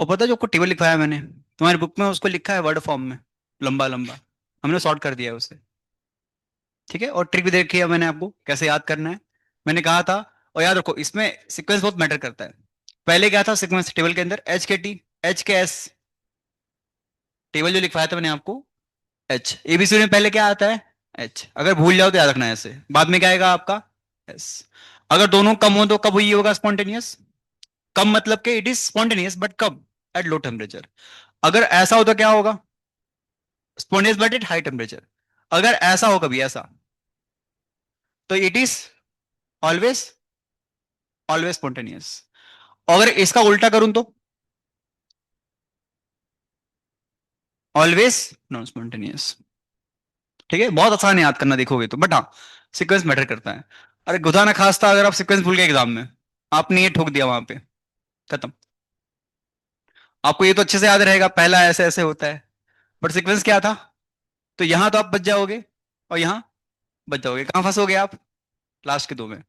और पता है जो को टेबल लिखवाया मैंने तुम्हारी बुक में, उसको लिखा है वर्ड फॉर्म में, लंबा लंबा। हमने सॉर्ट कर दिया है उसे। ठीक है, और ट्रिक भी देखी है मैंने आपको कैसे याद करना है। मैंने कहा था, और याद रखो इसमें सीक्वेंस बहुत मैटर करता है। पहले क्या था सीक्वेंस टेबल के अंदर, एच के टी, एच के एस। टेबल जो लिखवाया था मैंने आपको, एच एबीसी में पहले क्या आता है, एच। अगर भूल जाओ तो याद रखना है ऐसे, बाद में क्या आएगा आपका, एस। अगर दोनों कम हो तो कब हुई होगा स्पॉन्टेनियस। कम मतलब कि इट इज स्पॉन्टेनियस, बट कब, एट लो टेम्परेचर। अगर ऐसा हो तो क्या होगा, spontaneous but at high temperature. अगर ऐसा हो कभी ऐसा, तो it is always, always spontaneous. अगर इसका उल्टा करूं तो ऑलवेज नॉन स्पॉन्टेनियस। ठीक है, बहुत आसान है याद करना देखोगे तो, बट हाँ सीक्वेंस मैटर करता है। अरे खुदा ना खास्ता अगर आप सीक्वेंस भूल गए एग्जाम में, आपने ये ठोक दिया वहां पे, खत्म। आपको ये तो अच्छे से याद रहेगा पहला ऐसे ऐसे होता है, बट सीक्वेंस क्या था। तो यहां तो आप बच जाओगे, और यहां बच जाओगे, कहां फंसोगे आप, लास्ट के दो में।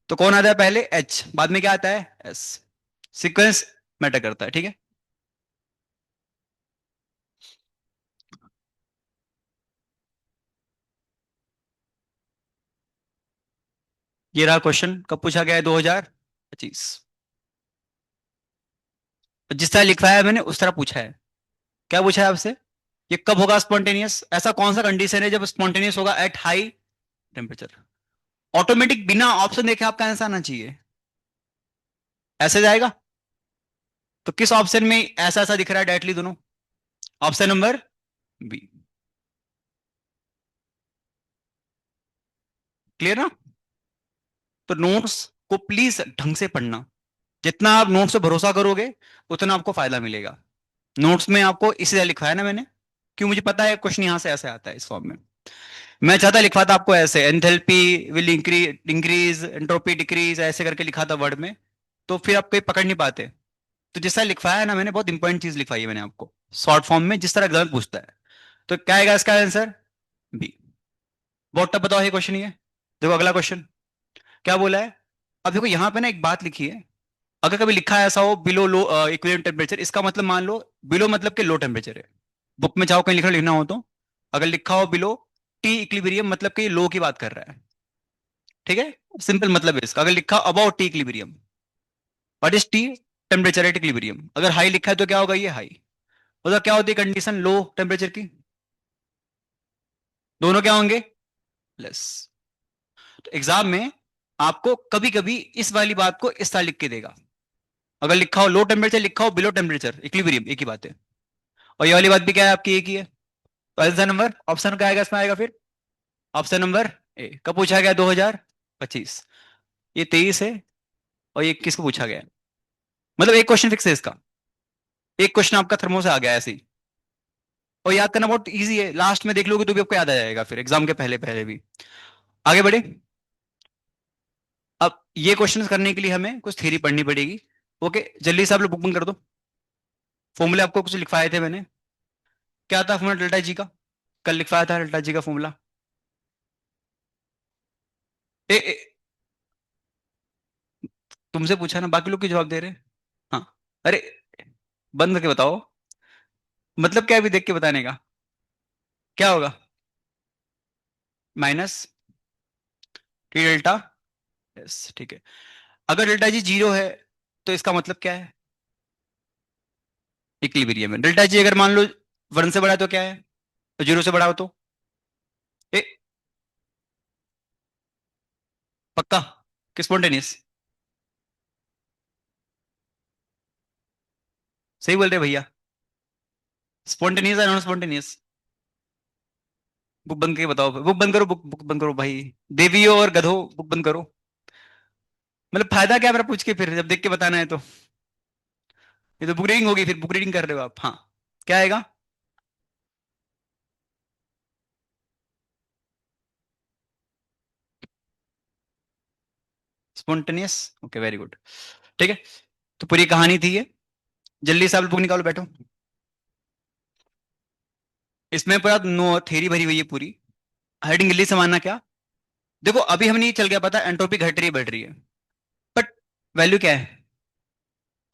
तो कौन आता है पहले, एच, बाद में क्या आता है, एस। सीक्वेंस मैटर करता है, ठीक है। ये रहा क्वेश्चन, कब पूछा गया है, 2025। जिस तरह लिखवाया है मैंने उस तरह पूछा है। क्या पूछा है आपसे, ये कब होगा स्पॉन्टेनियस, ऐसा कौन सा कंडीशन है जब स्पॉन्टेनियस होगा एट हाई टेम्परेचर। ऑटोमेटिक बिना ऑप्शन देखे आपका आंसर आना चाहिए, ऐसे जाएगा। तो किस ऑप्शन में ऐसा ऐसा दिख रहा है डायरेक्टली दोनों, ऑप्शन नंबर बी। क्लियर ना। तो नोट्स को प्लीज ढंग से पढ़ना, जितना आप नोट्स पे भरोसा करोगे उतना आपको फायदा मिलेगा। नोट्स में आपको इसी लिखा है ना मैंने, क्यों, मुझे पता है क्वेश्चन यहां से ऐसे आता है इस फॉर्म में। मैं चाहता लिखवा था आपको ऐसे, enthalpy will increase, entropy decrease, ऐसे करके लिखा था वर्ड में, तो फिर आप कोई पकड़ नहीं पाते। तो जैसा लिखवाया है ना मैंने, बहुत इंपॉर्टेंट चीज लिखवाई है मैंने आपको शॉर्ट फॉर्म में, जिस तरह एग्जाम पूछता है। तो क्या आएगा इसका आंसर, बी। बहुत टफ बताओ ये क्वेश्चन ये। देखो अगला क्वेश्चन क्या बोला है। अब देखो यहाँ पे ना एक बात लिखी है, अगर कभी लिखा है ऐसा हो बिलो लो इक्विलिब्रियम टेम्परेचर, इसका मतलब मान लो बिलो मतलब कि लो टेम्परेचर है। बुक में चाहो कहीं लिखना हो तो, अगर लिखा हो बिलो टी इक्विलिब्रियम मतलब कि लो की बात कर रहा है। ठीक है, सिंपल मतलब है इसका। अगर लिखा about T equilibrium, what is T, temperature at equilibrium. अगर हाई लिखा है तो क्या होगा, ये हाई। मतलब क्या होती है कंडीशन लो टेम्परेचर की, दोनों क्या होंगे, लेस। तो एग्जाम में आपको कभी कभी इस वाली बात को इस तरह लिख के देगा, अगर लिखा हो लो टेम्परेचर, लिखा हो बिलो टेम्परेचर इक्विलिब्रियम, एक ही बात है। और ये वाली बात भी क्या है आपकी, एक ही है। तो आंसर नंबर ऑप्शन क्या आएगा इसमें, आएगा फिर ऑप्शन नंबर ए। कब पूछा गया, 2025। ये 23 है, और ये 21 को पूछा गया है। मतलब एक क्वेश्चन फिक्स है इसका, एक क्वेश्चन आपका थर्मो से आ गया ऐसे ही। और याद करना बहुत इजी है, लास्ट में देख लोगे तो भी आपको याद आ जाएगा फिर एग्जाम के पहले पहले भी। आगे बढ़े। अब ये क्वेश्चन करने के लिए हमें कुछ थ्योरी पढ़नी पड़ेगी। ओके, जल्दी से आप लोग बुक बंद कर दो। फॉर्मूले आपको कुछ लिखवाए थे मैंने। क्या था फॉर्मूला डेल्टा जी का, कल लिखवाया था डेल्टा जी का फॉर्मूला। ए, ए, तुमसे पूछा ना, बाकी लोग की जवाब दे रहे हैं। हाँ, अरे बंद करके बताओ, मतलब क्या है अभी देख के बताने का, क्या होगा, माइनस टी डेल्टा, यस ठीक है। अगर डेल्टा जी जीरो है तो इसका मतलब क्या है, इक्विलिब्रियम है। डेल्टा जी अगर मान लो 1 से बड़ा है तो क्या है, तो 0 से बड़ा हो तो ए, पक्का कि स्पॉन्टेनियस, सही बोल रहे भैया, स्पॉन्टेनियस है नॉन स्पॉन्टेनियस। बुक बंद करके बताओ, बुक बंद करो, बुक बुक बंद करो भाई। देवियों और गधो बुक बंद करो। मतलब फायदा क्या है मेरा पूछ के, फिर जब देख के बताना है तो। ये तो बुक रीडिंग होगी, फिर बुक रीडिंग कर रहे हो आप, हाँ। क्या आएगा, स्पॉन्टेनियस, ओके वेरी गुड। ठीक है, तो पूरी कहानी थी ये। जल्दी से आप बुक निकालो, बैठो। इसमें पूरा नो थेरी भरी हुई है पूरी। हेडिंग जल्दी से मानना क्या, देखो अभी हम नहीं चल गया पता, एंट्रोपी घट रही है बढ़ रही है, बट वैल्यू क्या है,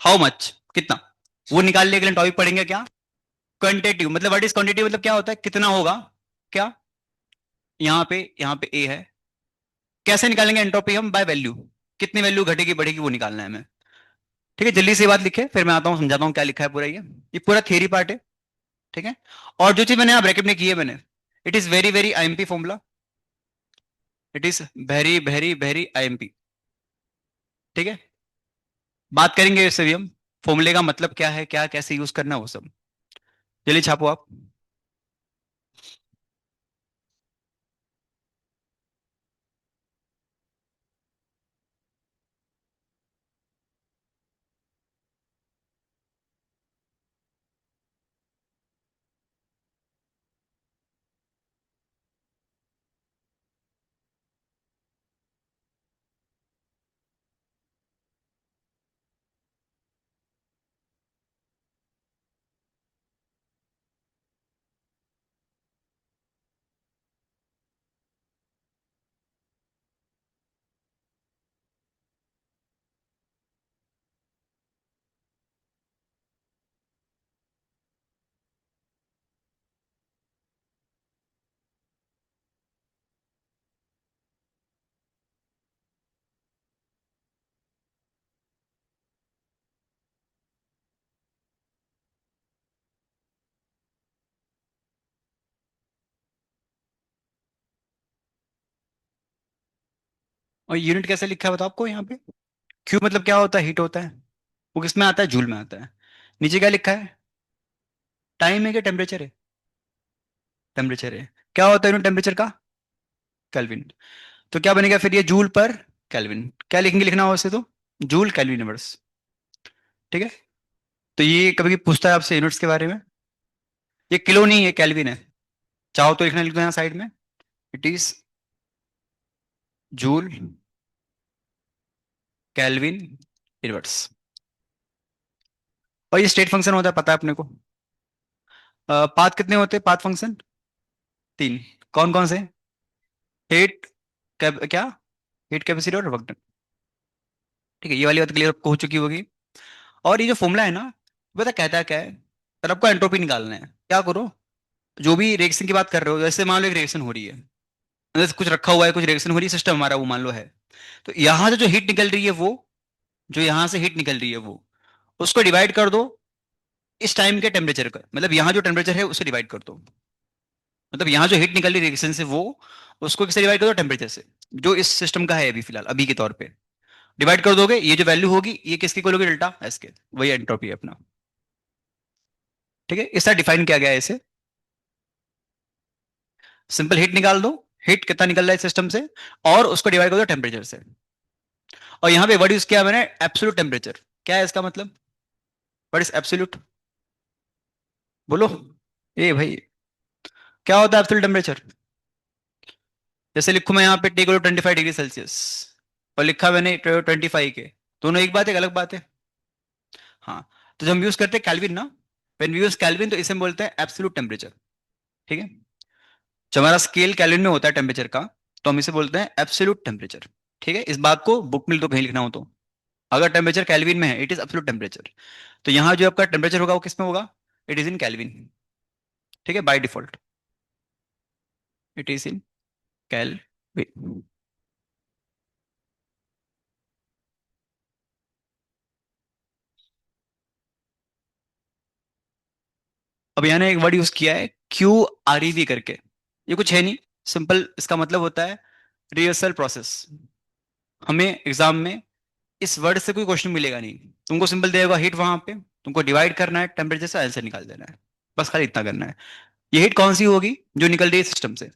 हाउ मच, कितना। वो निकालने के लिए टॉपिक पढ़ेंगे क्या? क्वांटिटेटिव मतलब व्हाट इज क्वांटिटी, मतलब क्या होता है, कितना होगा, क्या, यहाँ पे ए है। कैसे निकालेंगे एंट्रोपी हम? बाय वैल्यू, कितनी वैल्यू घटेगी बढ़ेगी वो निकालना है हमें। ठीक है, जल्दी से ये बात लिखे फिर मैं आता हूँ समझाता हूँ क्या लिखा है पूरा ये पूरा थियरी पार्ट है। ठीक है। और जो चीज मैंने यहाँ ब्रैकेट में की है मैंने, it is very very IMP formula, it is very very very IMP. ठीक है, बात करेंगे इससे भी हम, फॉर्मूले का मतलब क्या है, क्या कैसे यूज करना है वो सब। जल्दी छापो आप। और यूनिट कैसे लिखा है बताओ आपको यहाँ पे? क्यू मतलब क्या होता है? हीट होता है। वो किस में आता है? जूल में आता है। नीचे क्या लिखा है? टाइम है क्या टेम्परेचर है? टेम्परेचर है। क्या होता है यूनिट टेम्परेचर का? केल्विन। तो क्या बनेगा फिर ये? जूल पर केल्विन। क्या लिखेंगे, लिखना हो वैसे तो जूल केल्विन यूनिवर्स। ठीक है। तो ये कभी कभी पूछता है आपसे यूनिट्स के बारे में। ये किलो नहीं है, केल्विन है। चाहो तो लिखना, लिख दो यहाँ साइड में, it is joule kelvin universe. और ये स्टेट फंक्शन होता है पता है अपने को। पाथ कितने होते हैं पाथ फंक्शन? तीन। कौन कौन से? हीट, क्या, हीट कैपेसिटी और वर्क डन। ठीक है, ये वाली बात क्लियर हो चुकी होगी। और ये जो फॉर्मूला है ना, पता कहता है क्या है? पर आपको एंट्रोपी निकालना है। क्या करो, जो भी रिएक्शन की बात कर रहे हो, जैसे मान लो एक रिएक्शन हो रही है, जैसे कुछ रखा हुआ है, कुछ रिएक्शन हो रही है, सिस्टम हमारा वो मान लो है। तो यहाँ से जो हीट निकल रही है वो, जो यहाँ से हीट निकल रही है वो, उसको डिवाइड कर दो इस टाइम के टेम्परेचर का, मतलब यहाँ जो टेम्परेचर है उसे डिवाइड कर दो। मतलब यहाँ जो हीट निकल रही है रिएक्शन से वो, उसको किससे डिवाइड कर दो? टेम्परेचर से, जो इस सिस्टम का है अभी फिलहाल अभी के तौर पे। डिवाइड कर दोगे, ये जो वैल्यू होगी ये किसकी इक्वल होगी? डेल्टा एस के। वही एंट्रोपी है अपना। ठीक है, इस तरह डिफाइन किया गया है इसे। सिंपल हीट निकाल दो, हीट कितना निकल रहा है सिस्टम से, और उसको डिवाइड कर दो टेम्परेचर से। और यहाँ पे वर्ड यूज किया मैंने एब्सोल्यूट टेम्परेचर। क्या है इसका मतलब? What is absolute? बोलो। ए भाई, क्या होता है एब्सोल्यूट टेम्परेचर? जैसे लिखूं मैं यहाँ पे टेक 25 डिग्री सेल्सियस, और लिखा मैंने 25 के, दोनों एक बात है, एक अलग बात है। हाँ। तो जब हम यूज करते हैं कैल्विन ना, व्हेन वी यूज कैल्विन तो इसे हम बोलते हैं एब्सोल्यूट टेम्परेचर। ठीक है। जब हमारा स्केल कैल्विन में होता है टेम्परेचर का, तो हम इसे बोलते हैं एब्सोल्यूट टेम्परेचर। ठीक है, इस बात को बुक में तो कहीं लिखना हो तो, अगर टेम्परेचर कैल्विन में है इट इज एब्सोल्यूट टेम्परेचर। तो यहाँ जो आपका टेम्परेचर होगा वो किस में होगा? It is in Kelvin. ठीक है, by default it is in Kelvin. अब यहाँ ने एक वर्ड यूज किया है क्यू आर ई वी करके। ये कुछ है नहीं, सिंपल इसका मतलब होता है रिहर्सल प्रोसेस। हमें एग्जाम में इस वर्ड से कोई क्वेश्चन मिलेगा नहीं। तुमको सिंपल देगा हीट, वहां पे तुमको डिवाइड करना है टेम्परेचर से, आंसर निकाल देना है। बस खाली इतना करना है। ये हीट कौन सी होगी? जो निकल रही है सिस्टम से।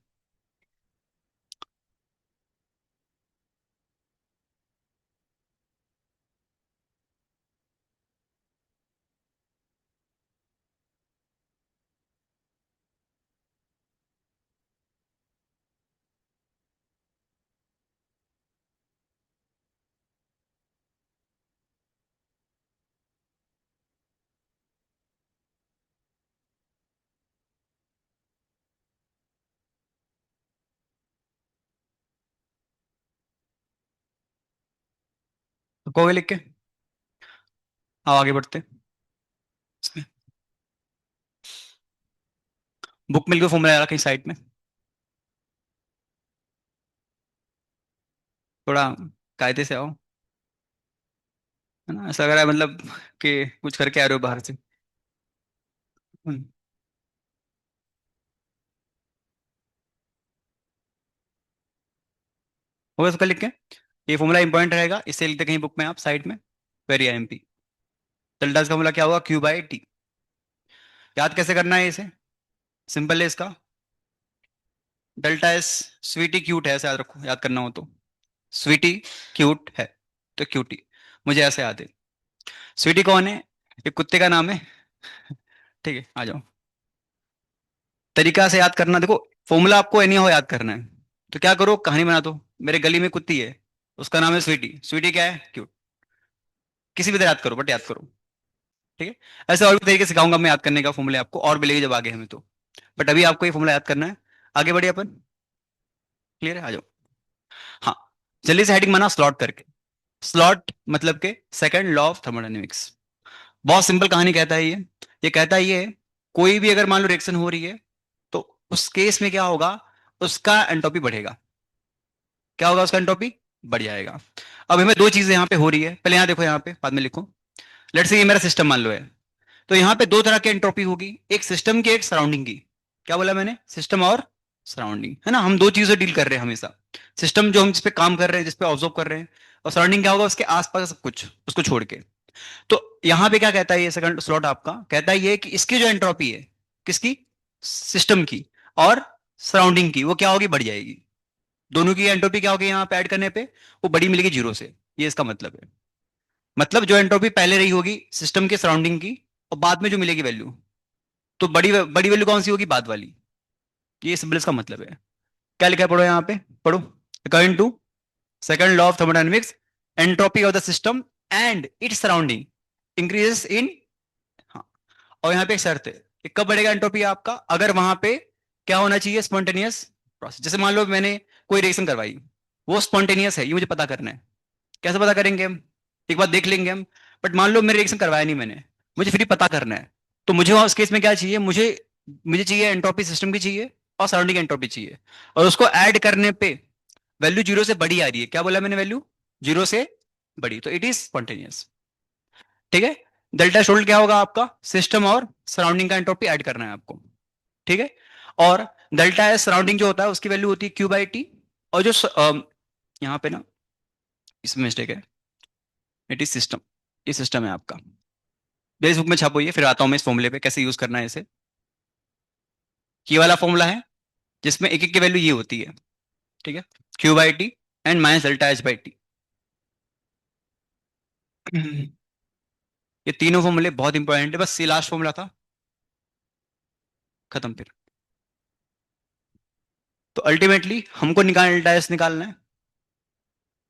तो कहोगे लिख के? आओ आगे बढ़ते हैं। इसमें बुक में लिखो फॉर्मूला कहीं साइड में, थोड़ा कायदे से आओ, है ना, ऐसा लग रहा है मतलब कि कुछ करके आ रहे हो बाहर से। हम्म, होगा इसका लिख के, ये फॉर्मूला इंपॉर्टेंट रहेगा, इससे लिखते कहीं बुक में आप साइड में, वेरी आईएमपी। डेल्टा का फॉर्मूला क्या होगा, क्यू बाई टी। याद कैसे करना है इसे, सिंपल है इसका, डेल्टा एस, स्वीटी क्यूट है, ऐसे याद रखो, याद करना हो तो, स्वीटी क्यूट है, तो क्यूटी, मुझे ऐसे याद है। स्वीटी कौन है, एक कुत्ते का नाम है। ठीक है, आ जाओ। तरीका से याद करना, देखो फॉर्मूला आपको एनी हो याद करना है, तो क्या करो, कहानी बना दो, मेरे गली में कुत्ती है, उसका नाम है स्वीटी, स्वीटी क्या है, क्यूट, किसी भी तरह याद करो, बट याद करो। ठीक है, ऐसे और भी तरीके सिखाऊंगा मैं याद करने का, फॉर्मूले आपको और मिलेगी जब आगे हमें तो, बट अभी आपको ये फॉर्मूला याद करना है। आगे बढ़िए अपन, क्लियर है, आ जाओ। हाँ, जल्दी से हेडिंग बना स्लॉट करके। स्लॉट मतलब के सेकंड लॉ ऑफ थर्मोडायनेमिक्स, बहुत सिंपल कहानी कहता है ये कहता है ये, कोई भी अगर मान लो रिएक्शन हो रही है, तो उस केस में क्या होगा, उसका एंट्रोपी बढ़ेगा, क्या होगा, उसका एंट्रोपी बढ़ जाएगा। अब हमें दो चीजें यहाँ पे हो रही है, पहले यहाँ देखो, यहाँ पे बाद में लिखो, लेट्स से ये मेरा सिस्टम मान लो है, तो यहाँ पे दो तरह की एंट्रोपी होगी, एक सिस्टम की, एक सराउंडिंग की। क्या बोला मैंने, सिस्टम और सराउंडिंग, है ना, हम दो चीजों डील कर रहे हैं हमेशा, सिस्टम जो हम जिस पे काम कर रहे हैं, जिस पे ऑब्जर्व कर रहे हैं, और सराउंडिंग क्या होगा, उसके आसपास सब कुछ, उसको छोड़ के। तो यहां पे क्या कहता है ये सेकंड स्लॉट आपका, कहता है ये कि इसकी जो एंट्रोपी है, किसकी, सिस्टम की और सराउंडिंग की, वो क्या होगी, बढ़ जाएगी। दोनों की एंट्रोपी क्या होगी यहाँ पे ऐड करने पे, वो बड़ी मिलेगी जीरो से, ये इसका मतलब है। मतलब जो एंट्रोपी पहले रही होगी सिस्टम के सराउंडिंग की, और बाद में जो मिलेगी वैल्यू, तो बड़ी बड़ी वैल्यू कौन सी होगी, बाद वाली, ये सिंबल इसका मतलब है। क्या लिखा है, पढ़ो यहाँ पे, पढ़ो, according to second law of thermodynamics, entropy of the system and its surrounding increases in, हाँ, और यहाँ पे एक शर्त है कि कब बढ़ेगा एंट्रोपी आपका, अगर वहां पे क्या होना चाहिए, स्पॉन्टेनियस प्रोसेस। जैसे मान लो मैंने कोई रिएक्शन करवाई, वो स्पॉन्टेनियस है, ये मुझे पता करना है, कैसे पता करेंगे हम, एक बार देख लेंगे हम, बट मान लो मेरे रिएक्शन करवाया नहीं मैंने, मुझे फिर भी पता करना है, तो मुझे वहाँ उस केस में क्या चाहिए, मुझे मुझे चाहिए एंट्रोपी सिस्टम की चाहिए, और सराउंडिंग एंट्रोपी चाहिए, और उसको ऐड करने पे वैल्यू जीरो से बड़ी आ रही है, क्या बोला मैंने, वैल्यू जीरो से बड़ी, तो इट इज स्पॉन्टेनियस। ठीक है, डेल्टा शोल्ड क्या होगा आपका, सिस्टम और सराउंडिंग का एंट्रोपी ऐड करना है आपको। ठीक है, और डेल्टा एस सराउंडिंग जो होता है उसकी वैल्यू होती है क्यू बाई टी, और जो यहाँ पे ना इसमें मिस्टेक है, इट इज सिस्टम, ये सिस्टम है आपका, बेस बुक में छापो ये, फिर आता हूँ मैं इस फॉर्मूले पे कैसे यूज करना है इसे। ये वाला फॉर्मूला है जिसमें एक एक की वैल्यू ये होती है, ठीक है, Q by T and minus delta H by T. ये तीनों फॉर्मूले बहुत इंपॉर्टेंट है, बस ये लास्ट फॉर्मूला था, खत्म फिर। तो अल्टीमेटली हमको डेल्टा एस निकालना है,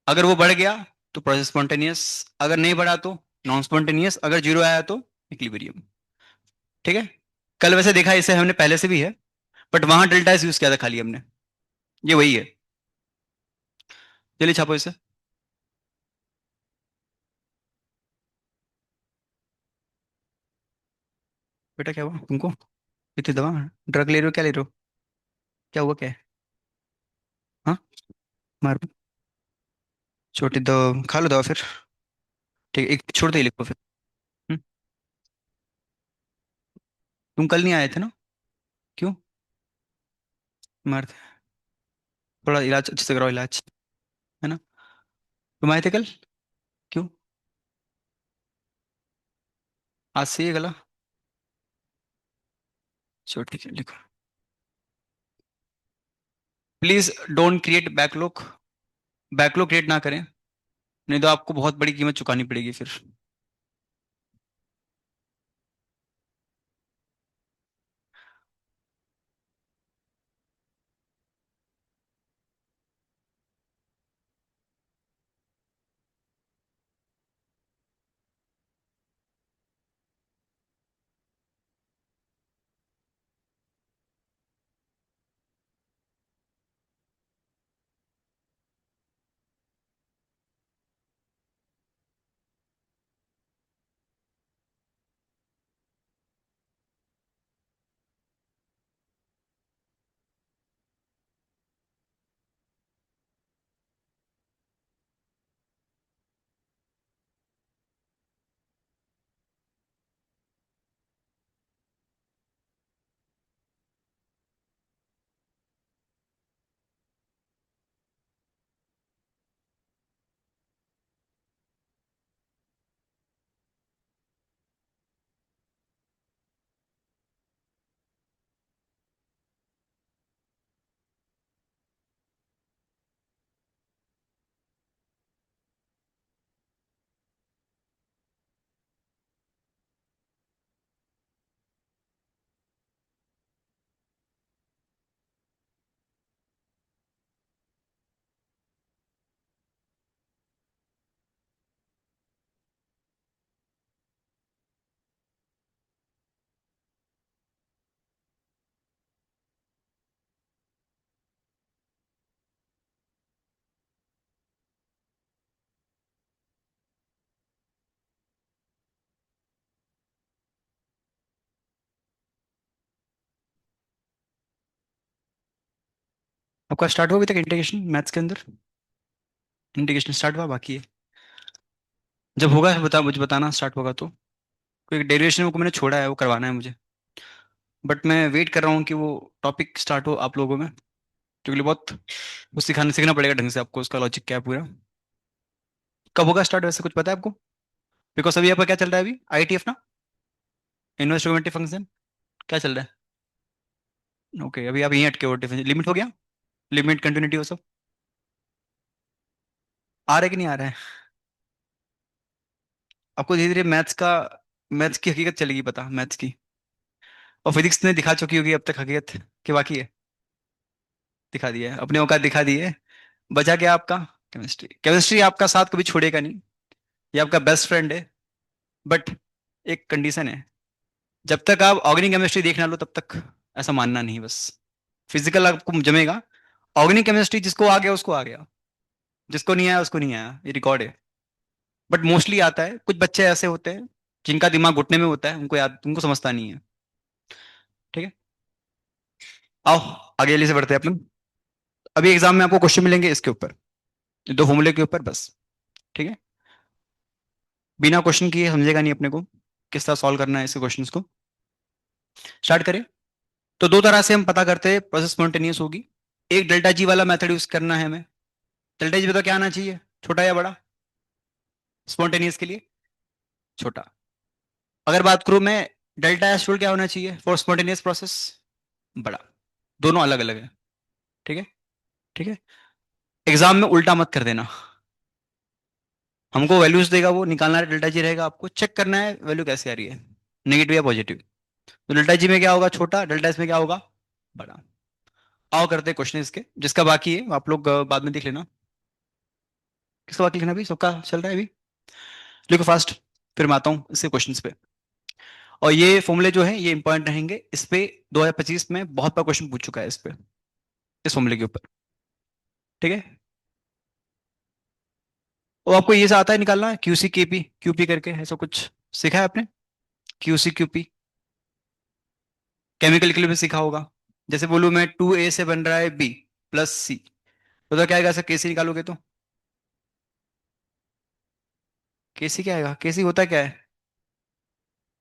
अगर वो बढ़ गया तो प्रोसेस स्पॉन्टेनियस, अगर नहीं बढ़ा तो नॉन स्पॉन्टेनियस, अगर जीरो आया तो इक्विलिब्रियम। ठीक है, कल वैसे देखा इसे हमने पहले से भी है, बट वहां डेल्टा एस यूज किया था खाली हमने, ये वही है। चलिए छापो इसे। बेटा क्या हुआ तुमको, इतनी दवा, ड्रग ले रहे हो, क्या ले रहे हो, क्या हुआ, क्या है, हाँ, मार, छोटी दो, खा लो दवा फिर। ठीक है, एक छोड़ दे, लिखो फिर। हम्म, तुम कल नहीं आए थे ना, क्यों, मार, थोड़ा इलाज अच्छे से कराओ, इलाज, है ना, तुम आए थे कल, क्यों, आज से ये गला, चलो ठीक है, लिखो, please don't create backlog, backlog create ना करें, नहीं तो आपको बहुत बड़ी कीमत चुकानी पड़ेगी फिर। आपका स्टार्ट हुआ अभी तक इंटीग्रेशन मैथ्स के अंदर? इंटीग्रेशन स्टार्ट हुआ बाकी है? जब होगा मुझे बताना स्टार्ट होगा तो। कोई डेरिवेशन को मैंने छोड़ा है, वो करवाना है मुझे। बट मैं वेट कर रहा हूँ कि वो टॉपिक स्टार्ट हो आप लोगों में, क्योंकि बहुत वो सीखना पड़ेगा ढंग से आपको, उसका लॉजिक क्या है पूरा। कब होगा स्टार्ट वैसे कुछ पता है आपको? बिकॉज अभी आपका क्या चल रहा है अभी, आईटीएफ ना, इन्वेस्टमेंट फंक्शन, क्या चल रहा है? ओके, अभी आप यहीं अटके हो, लिमिट हो गया, लिमिट कंटिन्यूटी वो सब आ रहा है कि नहीं आ रहा है? आपको धीरे धीरे मैथ्स की हकीकत चलेगी पता, मैथ्स की। और फिजिक्स ने दिखा चुकी होगी अब तक हकीकत कि बाकी है। दिखा दिया है, अपने औकात दिखा दी है। बचा क्या आपका? केमिस्ट्री। केमिस्ट्री आपका साथ कभी छोड़ेगा नहीं, ये आपका बेस्ट फ्रेंड है। बट एक कंडीशन है, जब तक आप ऑर्गेनिक केमिस्ट्री देख ना लो तब तक ऐसा मानना नहीं बस। फिजिकल आपको जमेगा, ऑर्गेनिक केमिस्ट्री जिसको आ गया उसको आ गया, जिसको नहीं आया उसको नहीं आया, ये रिकॉर्ड है। बट मोस्टली आता है, कुछ बच्चे ऐसे होते हैं जिनका दिमाग घुटने में होता है, उनको याद, उनको समझता नहीं है। ठीक है, आओ आगे जल्दी से बढ़ते हैं अपन। अभी एग्जाम में आपको क्वेश्चन मिलेंगे इसके ऊपर, दो फॉर्मूले के ऊपर बस। ठीक है, बिना क्वेश्चन किए समझेगा नहीं अपने को किस तरह सॉल्व करना है ऐसे क्वेश्चंस को। स्टार्ट करें। तो दो तरह से हम पता करते हैं प्रोसेस स्पॉन्टेनियस होगी। एक डेल्टा जी वाला मेथड यूज करना है हमें। डेल्टा जी में तो क्या आना चाहिए, छोटा या बड़ा? स्पॉन्टेनियस के लिए छोटा। अगर बात करूं मैं, डेल्टा एस क्या होना चाहिए फॉर स्पॉन्टेनियस प्रोसेस? बड़ा। दोनों अलग अलग है। ठीक है, ठीक है। एग्जाम में उल्टा मत कर देना, हमको वैल्यूज देगा वो निकालना है, डेल्टा जी रहेगा, आपको चेक करना है वैल्यू कैसे आ रही है, नेगेटिव या पॉजिटिव। तो डेल्टा जी में क्या होगा, छोटा, डेल्टा एस में क्या होगा, बड़ा। आओ करते हैं क्वेश्चन इसके, जिसका बाकी है आप लोग बाद में देख लेना। किसका बाकी लिखना, अभी सबका चल रहा है अभी? लिखो फास्ट, फिर मैं आता हूँ इसके क्वेश्चंस पे। और ये फॉर्मूले जो है ये इंपॉर्टेंट रहेंगे, इस पे 2025 में बहुत बार क्वेश्चन पूछ चुका है इस पे, इस फॉर्मूले के ऊपर। ठीक है, और आपको ये से आता है निकालना, क्यूसी केपी क्यूपी करके ऐसा कुछ सीखा है आपने? क्यूसी क्यूपी केमिकल के लिए भी सीखा होगा। जैसे बोलूं मैं 2A से बन रहा है बी प्लस सी, तो क्या आएगा सर, केसी निकालोगे तो? केसी क्या आएगा, केसी होता क्या है?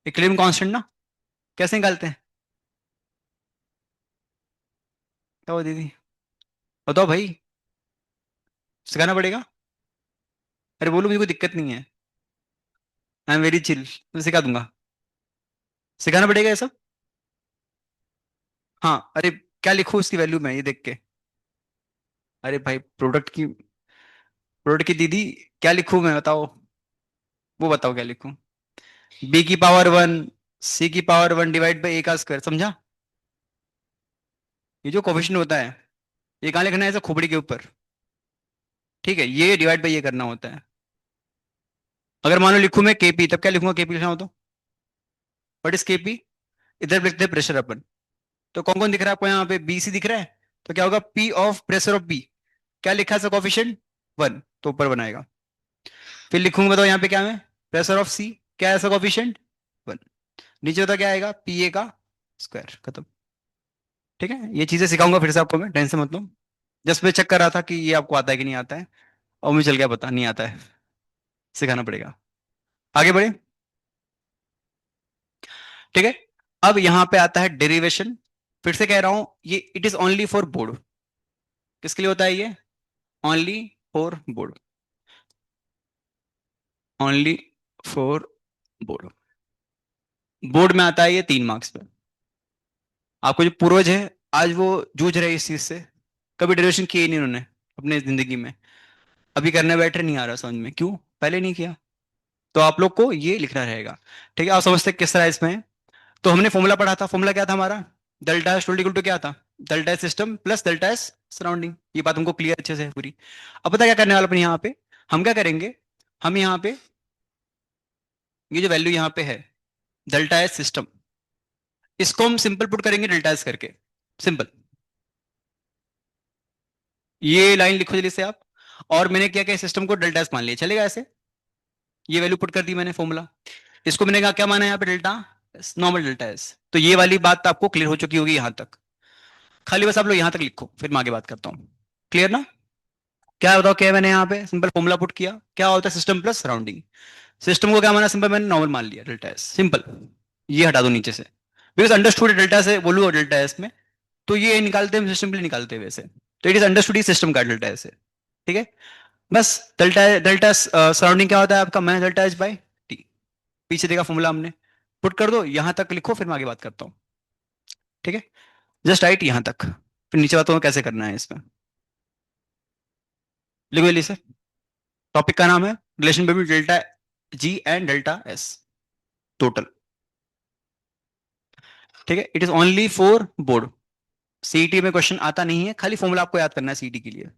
इक्विलिब्रियम कांस्टेंट ना। कैसे निकालते हैं, क्या हो दीदी, बताओ भाई, सिखाना पड़ेगा। अरे बोलो, मुझे कोई दिक्कत नहीं है, आई एम वेरी चिल, मैं सिखा दूंगा। सिखाना पड़ेगा ये सब। हाँ, अरे क्या लिखूं उसकी वैल्यू में ये देख के? अरे भाई, प्रोडक्ट की दीदी, क्या लिखूं मैं बताओ, वो बताओ क्या लिखूं। बी की पावर वन, सी की पावर वन डिवाइड बाई ए का स्क्वायर, समझा? ये जो कोफिशिएंट होता है, ये कहाँ लिखना है, ऐसे खोपड़ी के ऊपर। ठीक है, ये डिवाइड बाई ये करना होता है। अगर मान लो लिखूं मैं केपी, तब क्या लिखूंगा, केपी लिखना हो तो व्हाट इज केपी, इधर लिखते हैं प्रेशर अपन। तो कौन कौन दिख रहा है आपको यहाँ पे, बी सी दिख रहा है, तो क्या होगा, P of pressure of B, क्या लिखा है कोफिशिएंट, वन, तो ऊपर बनाएगा। फिर लिखूंगा, बताओ यहाँ पे क्या है, प्रेशर ऑफ सी, क्या है ऐसा कोफिशिएंट, वन। नीचे होता क्या आएगा, पी ए का स्क्वायर, खत्म। ठीक है, ये चीजें सिखाऊंगा फिर से आपको मैं, टेंशन मत लो। जस्ट मैं चेक कर रहा था कि ये आपको आता है कि नहीं आता है, और मुझे चल गया पता नहीं आता है, सिखाना पड़ेगा। आगे बढ़े। ठीक है, अब यहां पे आता है डेरिवेशन। फिर से कह रहा हूं, ये it is only for board. किसके लिए होता है ये, only for board, only for board. Board में आता है ये 3 मार्क्स पे। आपको जो पूर्वज है आज वो जूझ रहे हैं इस चीज से, कभी डेरिवेशन किए नहीं उन्होंने अपने जिंदगी में, अभी करने बैठे नहीं आ रहा समझ में, क्यों पहले नहीं किया। तो आप लोग को ये लिखना रहेगा। ठीक है, आप समझते हैं किस तरह इसमें है? तो हमने फॉर्मूला पढ़ा था, फॉर्मूला क्या था हमारा, डेल्टा एस इक्वल टू क्या था, delta S system plus delta S surrounding. ये बात हमको क्लियर अच्छे से है पूरी। अब पता क्या करने वाला अपन यहाँ पे, हम क्या करेंगे, हम यहाँ पे ये जो वैल्यू यहाँ पे है डेल्टा एस सिस्टम, इसको हम सिंपल पुट करेंगे डेल्टा एस करके, सिंपल। ये लाइन लिखो जल्दी से आप। और मैंने क्या क्या सिस्टम को डेल्टा एस मान लिया, चलेगा ऐसे? ये वैल्यू पुट कर दी मैंने फॉर्मूला, इसको मैंने कहा क्या माना यहाँ पे, डेल्टा नॉर्मल डेल्टा एस। तो ये वाली बात आपको क्लियर हो चुकी होगी यहां तक। खाली बस आप लोग यहाँ तक लिखो, फिर मैं आगे बात करता हूँ। क्लियर ना? क्या बताओ, क्या है मैंने यहाँ पे सिंपल फॉर्मूला पुट किया, क्या होता है सिस्टम प्लस सराउंडिंग। सिस्टम को क्या माना, सिंपल मैंने नॉर्मल मान लिया, डेल्टा एस सिंपल। ये हटा दो नीचे से, बिकॉज अंडरस्टूड डेल्टा से बोलूँ डेल्टा एस में, तो ये निकालते हैं सिस्टम के लिए निकालते हैं वैसे। तो it is understood he system का डेल्टा एस है। ठीक है, बस डेल्टा डेल्टा सराउंडिंग क्या होता है आपका, minus delta H by T. पीछे देखा फॉर्मूला हमने, पुट कर दो यहां तक लिखो, फिर मैं आगे बात करता हूँ। ठीक है, जस्ट राइट यहां तक, फिर नीचे बताऊँ कैसे करना है इसमें। लिखो जल्दी से। टॉपिक का नाम है relation between delta G and delta S total. ठीक है, it is only for board. CET में क्वेश्चन आता नहीं है, खाली फॉर्मूला आपको याद करना है सीईटी के लिए।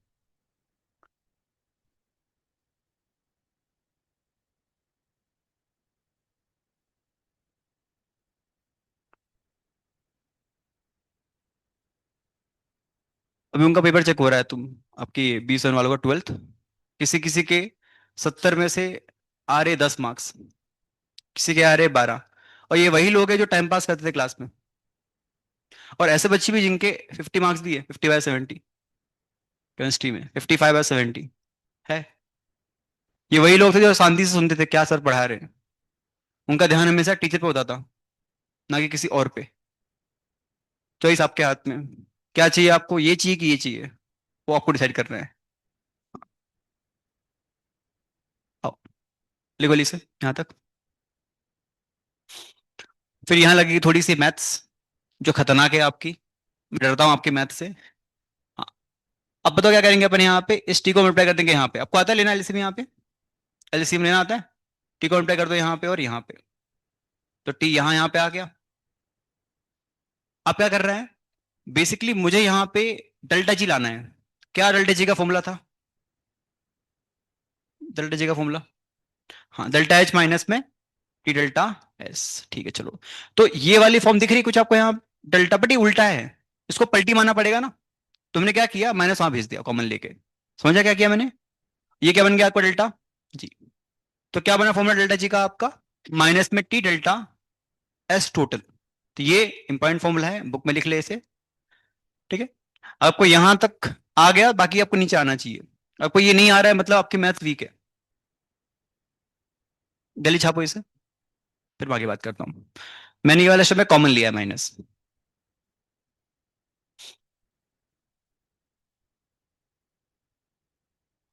अभी उनका पेपर चेक हो रहा है, तुम आपकी 20 वालों का 12th, किसी किसी के 70 में से आ रहे 10 मार्क्स, किसी के आ रहे 12। और ये वही लोग हैं जो टाइम पास करते थे क्लास में, और ऐसे बच्चे भी जिनके 50 मार्क्स दिए, 50/70 केमिस्ट्री में, 55/70 है। ये वही लोग थे जो शांति से सुनते थे क्या सर पढ़ा रहे हैं। उनका ध्यान हमेशा टीचर पे होता था, ना कि किसी और पे। चॉइस आपके हाथ में, क्या चाहिए आपको, ये चाहिए कि ये चाहिए, वो आपको डिसाइड करना है। आओ, लिखो ली से यहाँ तक। फिर यहाँ लगेगी थोड़ी सी मैथ्स, जो खतरनाक है आपकी। मैं डरता हूँ आपकी मैथ से। हाँ, अब बताओ क्या करेंगे अपन, यहाँ पे इस टी को मल्टीप्लाई कर देंगे यहाँ पे। आपको आता है लेना एलसीएम यहाँ पे? एलसीएम लेना आता है? टी को मल्टीप्लाई कर दो यहाँ पे और यहाँ पे, तो टी यहाँ यहाँ पे आ गया। आप क्या कर रहे हैं, बेसिकली मुझे यहाँ पे डेल्टा जी लाना है। क्या डेल्टा जी का फॉर्मूला था? डेल्टा जी का फॉर्मूला, हाँ डेल्टा एच माइनस में टी डेल्टा एस। ठीक है चलो, तो ये वाली फॉर्म दिख रही है कुछ आपको यहाँ? डेल्टा बट ये उल्टा है, इसको पलटी मारना पड़ेगा ना। तुमने क्या किया, माइनस वहां भेज दिया कॉमन लेके। समझा क्या किया मैंने? ये क्या बन गया आपका डेल्टा जी। तो क्या बना फॉर्मूला डेल्टा जी का आपका, माइनस में टी डेल्टा एस टोटल। तो ये इंपॉर्टेंट फॉर्मूला है, बुक में लिख ले इसे। ठीक है, आपको यहां तक आ गया, बाकी आपको नीचे आना चाहिए। आपको ये नहीं आ रहा है मतलब आपकी मैथ वीक है। जल्दी छापो इसे, फिर मैं आगे बात करता हूँ। मैंने ये वाला शब्द कॉमन लिया है माइनस।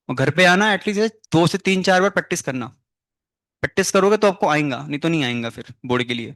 और घर पे आना एटलीस्ट 2 से 3 4 बार प्रैक्टिस करना। प्रैक्टिस करोगे तो आपको आएगा, नहीं तो नहीं आएगा फिर बोर्ड के लिए।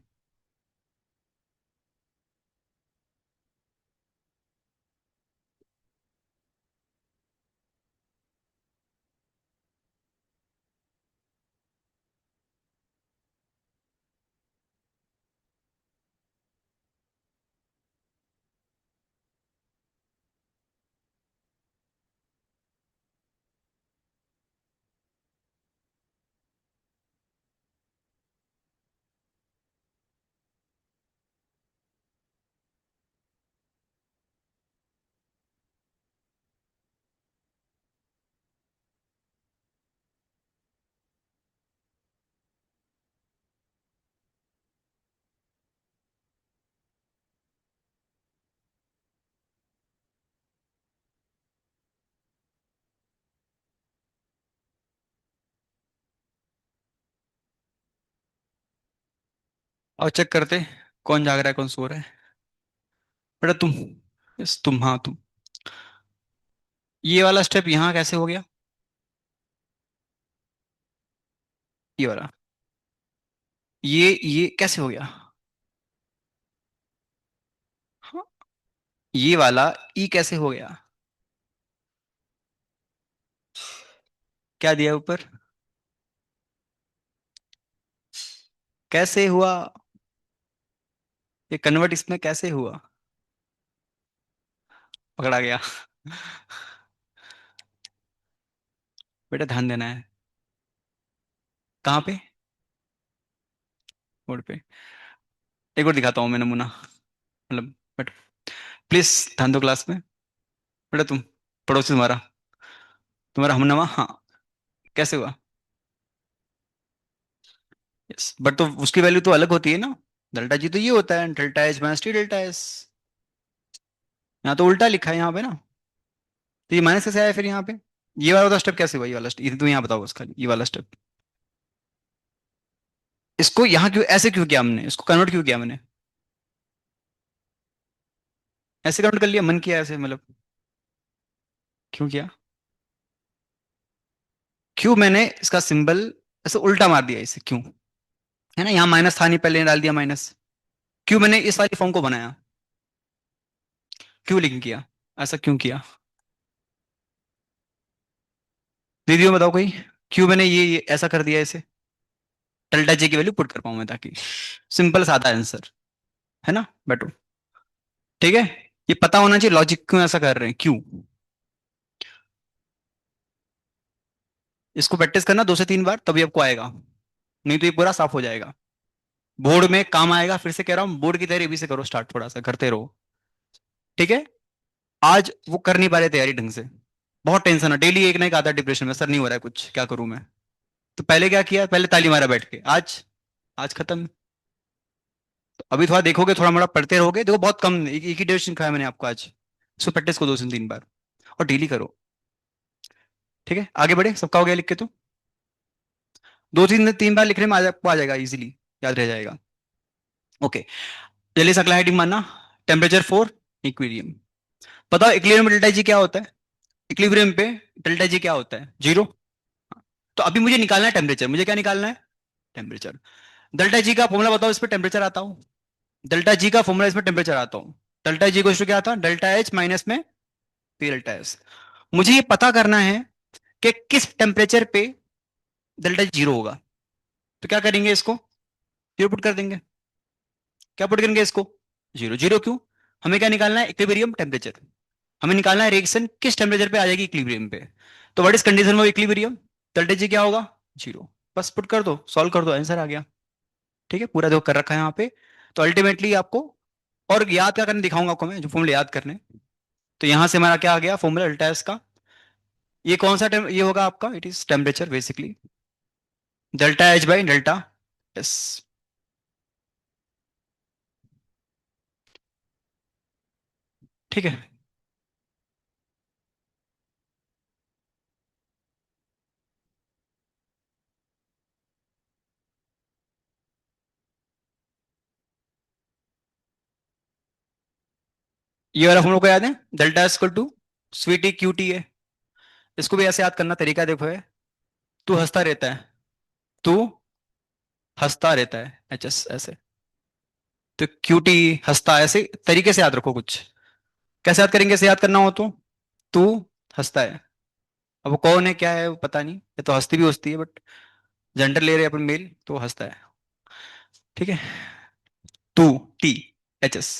और चेक करते कौन जाग रहा है कौन सो रहा है। बेटा तुम, यस तुम, हाँ तुम। ये वाला स्टेप यहाँ कैसे हो गया, ये वाला, ये कैसे हो गया? हाँ, ये वाला ई कैसे हो गया? क्या दिया ऊपर, कैसे हुआ? ये कन्वर्ट इसमें कैसे हुआ? पकड़ा गया। बेटा ध्यान देना है। कहाँ पे? बोर्ड पे। एक और दिखाता हूँ मैं नमूना, मतलब बट प्लीज ध्यान दो क्लास में। बेटा तुम, पड़ोसी तुम्हारा, तुम्हारा हमनवा, हाँ, कैसे हुआ? यस, बट तो उसकी वैल्यू तो अलग होती है ना। डेल्टा जी तो ये होता है delta H minus T delta S. यहाँ तो उल्टा लिखा है यहाँ पे ना। तो ये माइनस कैसे आया फिर यहाँ पे? ये वाला स्टेप कैसे हुआ? ये वाला step? ये तो यहाँ बताओ बस खाली ये वाला स्टेप। इसको यहाँ क्यों ऐसे क्यों किया हमने? इसको कन्वर्ट क्यों किया मैंने? ऐसे कन्वर्ट कर लिया, मन किया ऐसे मतलब? क्यों किया? क्यों मैंने इसका सिंबल ऐसे उल्टा मार दिया इसे, क्यों? है ना, यहाँ माइनस था नहीं, पहले डाल दिया माइनस। क्यों मैंने इस वाली फॉर्म को बनाया? क्यों लिंक किया? ऐसा क्यों किया? दीदी बताओ कोई। क्यों मैंने ये ऐसा कर दिया इसे? डेल्टा जी की वैल्यू पुट कर पाऊं मैं ताकि। सिंपल सादा आंसर। है ना बेटो? ठीक है। ये पता होना चाहिए लॉजिक, क्यों ऐसा कर रहे हैं, क्यों। इसको प्रैक्टिस करना 2 से 3 बार, तभी आपको आएगा। नहीं तो ये पूरा साफ हो जाएगा, बोर्ड में काम आएगा। फिर से कह रहा हूँ, बोर्ड की तैयारी अभी से करो, स्टार्ट थोड़ा सा करते रहो। ठीक है। आज वो कर नहीं पा रहे तैयारी ढंग से, बहुत टेंशन है, डेली एक ना एक आता है डिप्रेशन में, सर नहीं हो रहा है कुछ, क्या करूं मैं। तो पहले क्या किया, पहले ताली मारा बैठ के। आज आज खत्म। तो अभी थोड़ा देखोगे, थोड़ा मोड़ा पढ़ते रहोगे, देखो बहुत कम, एक ही डेविएशन खाया मैंने आपको आज। इसको प्रैक्टिस को 2 से 3 बार और डेली करो। ठीक है, आगे बढ़े, सबका हो गया लिख के तो? 2 3 3 बार लिखने में आपको आ जाएगा इजीली, याद रह जाएगा। ओके। जल्दी से अगला हेडिंग मानना। Temperature for equilibrium. बताओ इक्विलिब्रियम में डेल्टा जी क्या होता है? इक्विलिब्रियम पे डेल्टा जी क्या होता है? 0। तो अभी मुझे निकालना है टेम्परेचर, मुझे क्या निकालना है? टेम्परेचर। डेल्टा जी का फॉर्मूला बताओ, इस पर टेम्परेचर आता हूँ। डेल्टा जी का फॉर्मूला, इसमें टेम्परेचर आता हूँ। डेल्टा जी को क्या था? डेल्टा एच माइनस में पी डेल्टा एस। मुझे ये पता करना है कि किस टेम्परेचर पे डेल्टा 0 होगा। तो क्या करेंगे, इसको 0 पुट कर देंगे। क्या पुट करेंगे इसको? 0 0 क्यों? हमें क्या निकालना है? Equilibrium temperature. हमें निकालना है रिएक्शन किस टेम्परेचर पे आ जाएगी इक्विलिब्रियम पे। तो what is condition of equilibrium? Delta G क्या होगा? 0। बस पुट कर दो, सॉल्व कर दो, आंसर आ गया। ठीक है, पूरा जो कर रखा है यहाँ पे। तो अल्टीमेटली आपको, और याद क्या करने दिखाऊंगा आपको मैं, जो फॉर्मूला याद करने। तो यहां से हमारा क्या आ गया फॉर्मूला डेल्टा एस का? ये कौन सा ये होगा आपका, it is temperature basically, delta H by delta S. ठीक है। ये वाला हम लोग को याद है, डेल्टा एस इक्वल टू स्वीटी क्यू टी है। इसको भी ऐसे याद करना, तरीका देखो है। तू हंसता रहता है, तू हंसता रहता है, एच एस ऐसे। तो क्यू टी हंसता, ऐसे तरीके से याद रखो कुछ। कैसे याद करेंगे, ऐसे याद करना हो तो। तू हंसता है। अब वो कौन है क्या है वो पता नहीं, ये तो हंसती भी हंसती है बट जेंडर ले रहे हैं अपन मेल, तो हंसता है। ठीक है। To T H S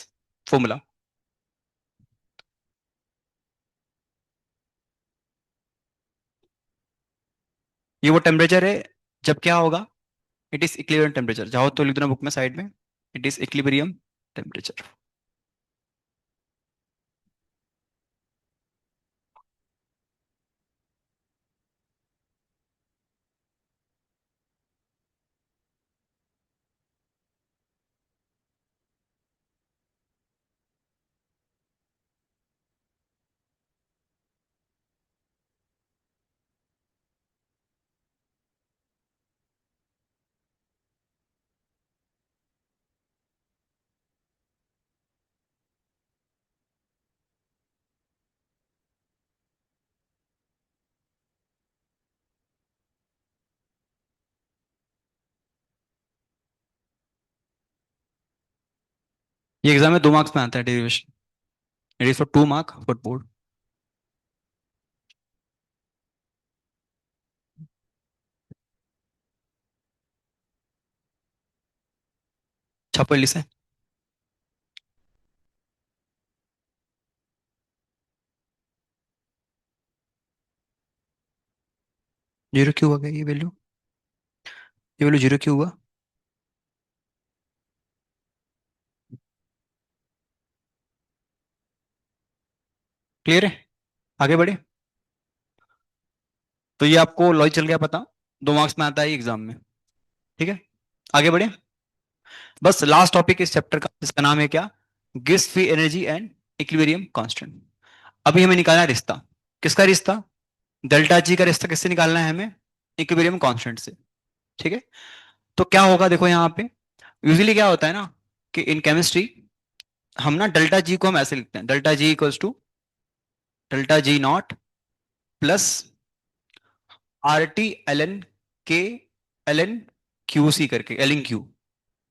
formula. ये वो टेम्परेचर है जब क्या होगा, इट इज इक्विलिब्रियम टेम्परेचर। जाओ तो लिख देना बुक में साइड में, इट इज इक्विलिब्रियम टेम्परेचर। ये एग्जाम में 2 मार्क्स में आता है derivation, it is for 2 mark for board. छापो से। जीरो क्यों हुआ, ये वैल्यू, ये वैल्यू जीरो क्यों हुआ? क्लियर है, आगे बढ़े। तो ये आपको लॉजिक चल गया पता, 2 मार्क्स में आता है एग्जाम में। ठीक है, आगे बढ़े। बस लास्ट टॉपिक इस चैप्टर का, जिसका नाम है क्या, Gibbs free energy and equilibrium constant. अभी हमें निकालना है रिश्ता। किसका रिश्ता? डेल्टा जी का रिश्ता किससे निकालना है हमें? इक्विलिब्रियम कांस्टेंट से। ठीक है। तो क्या होगा देखो यहाँ पे, यूजुअली क्या होता है ना कि इन केमिस्ट्री हम ना डेल्टा जी को हम ऐसे लिखते हैं, delta G equals to delta G naught plus R T L N K L N Q C करके, एल एन क्यू।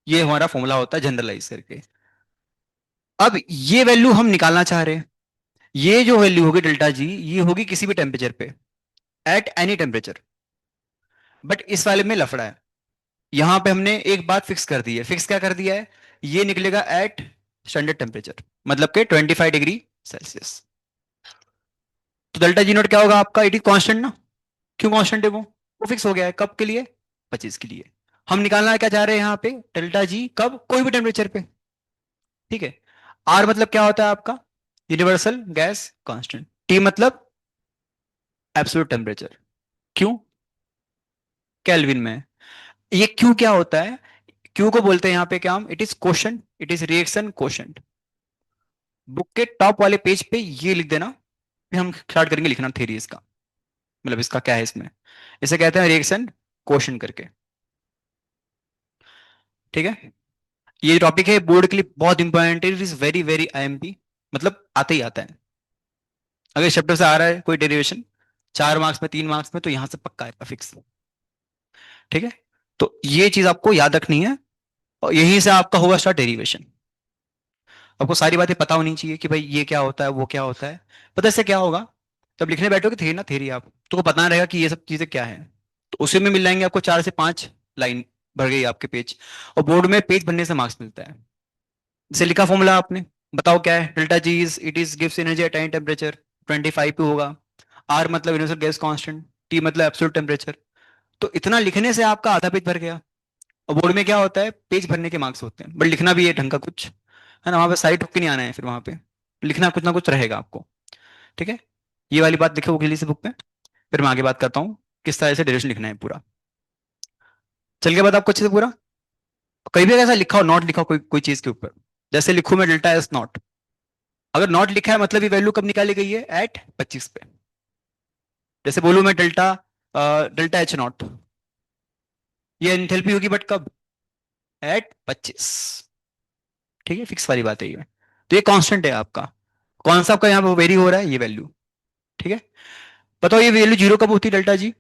ये हमारा फॉर्मूला होता है जनरलाइज करके। अब ये वैल्यू हम निकालना चाह रहे हैं। ये जो वैल्यू होगी डेल्टा जी, ये होगी किसी भी टेम्परेचर पे, एट एनी टेम्परेचर। बट इस वाले में लफड़ा है, यहां पे हमने एक बात फिक्स कर दी है। फिक्स क्या कर दिया है? ये निकलेगा एट स्टैंडर्ड टेम्परेचर, मतलब के 25 डिग्री सेल्सियस। तो डेल्टा जी नोट क्या होगा आपका? इट इज कॉन्स्टेंट ना। क्यों कॉन्स्टेंट है वो फिक्स हो गया है। कब के लिए? 25 के लिए। हम निकालना क्या चाह रहे हैं यहाँ पे? डेल्टा जी कब? कोई भी टेम्परेचर पे। ठीक है। आर मतलब क्या होता है आपका? Universal gas constant. टी मतलब एब्सोल्यूट टेम्परेचर। क्यों? केल्विन में। ये क्यों क्या होता है? क्यों को बोलते हैं यहाँ पे क्या हम? It is quotient, it is reaction quotient. Book के टॉप वाले पेज पे ये लिख देना। फिर हम स्टार्ट करेंगे लिखना थ्योरी इसका, मतलब इसका क्या है इसमें। इसे कहते हैं रिएक्शन क्वोशंट करके। ठीक है। ये टॉपिक है बोर्ड के लिए बहुत इंपॉर्टेंट है, it is very very IMP, मतलब आते ही आता है। अगर इस चैप्टर से आ रहा है कोई डेरिवेशन 4 मार्क्स में, 3 मार्क्स में, तो यहां से पक्का आएगा फिक्स। ठीक है। तो ये चीज आपको याद रखनी है, और यहीं से आपका होगा स्टार्ट डेरिवेशन। आपको सारी बातें पता होनी चाहिए कि भाई ये क्या होता है, वो क्या होता है। पता इससे क्या होगा, जब लिखने बैठोगे थेरी ना थेरी, आप तो पता रहेगा कि ये सब चीजें क्या है। तो उसी में मिल जाएंगे आपको 4 से 5 लाइन भर गई आपके पेज। और बोर्ड में पेज भरने से मार्क्स मिलता है। जैसे लिखा फॉर्मूला आपने, बताओ क्या है? Delta G is it is gives energy at any temperature, 25 पे होगा। आर मतलब यूनिवर्सल गैस कांस्टेंट, टी मतलब एब्सोल्यूट टेम्परेचर। तो इतना लिखने से आपका आधा पेज भर गया। और बोर्ड में क्या होता है? पेज भरने के मार्क्स होते हैं, बट लिखना भी है ढंग का कुछ, है ना। वहां पे साइड होके नहीं आना है, फिर वहां पे लिखना कुछ ना कुछ रहेगा आपको। ठीक है। ये वाली बात लिखो गली से बुक में। फिर मैं आगे बात करता हूँ किस तरह से डायरेक्शन लिखना है पूरा। चल गया बात आपको अच्छे से पूरा? कहीं भी ऐसा लिखा हो, नॉट लिखा हो कोई कोई चीज के ऊपर, जैसे लिखूं मैं डेल्टा एस नॉट। अगर नॉट लिखा है मतलब ये वैल्यू कब निकाली गई है? एट 25 पे। जैसे बोलूं मैं डेल्टा डेल्टा एच नॉट, ये एंथैल्पी होगी बट कब? एट 25। ठीक है, फिक्स वाली बात है ये। तो ये कांस्टेंट है आपका। कौन सा आपका यहाँ पे वेरी हो रहा है? ये वैल्यू। ठीक है। बताओ ये वैल्यू जीरो कब होती है डेल्टा जी?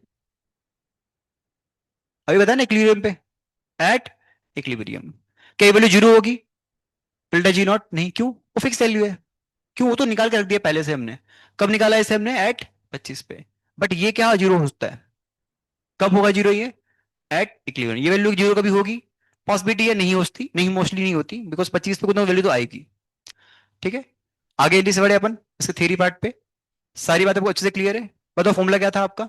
अभी बताया ना इक्विलिब्रियम पे, एट इक्विलिब्रियम। क्या ये वैल्यू जीरो होगी डेल्टा जी नॉट? नहीं। क्यों? वो फिक्स वैल्यू है। क्यों? वो तो निकाल के रख दिया पहले से हमने। कब निकाला है इसे हमने? एट 25 पे। बट ये क्या जीरो होता है? कब होगा जीरो ये? Eight equilibrium. ये वैल्यू जीरो कभी होगी? पॉसिबिलिटी है, नहीं होती, नहीं मोस्टली नहीं होती, बिकॉज 25 पे कोई वैल्यू तो आएगी। ठीक है। आगे जल्दी से बढ़े अपन इसके थ्योरी पार्ट पे। सारी बातें आपको अच्छे से क्लियर है? बताओ फॉर्मूला क्या था आपका?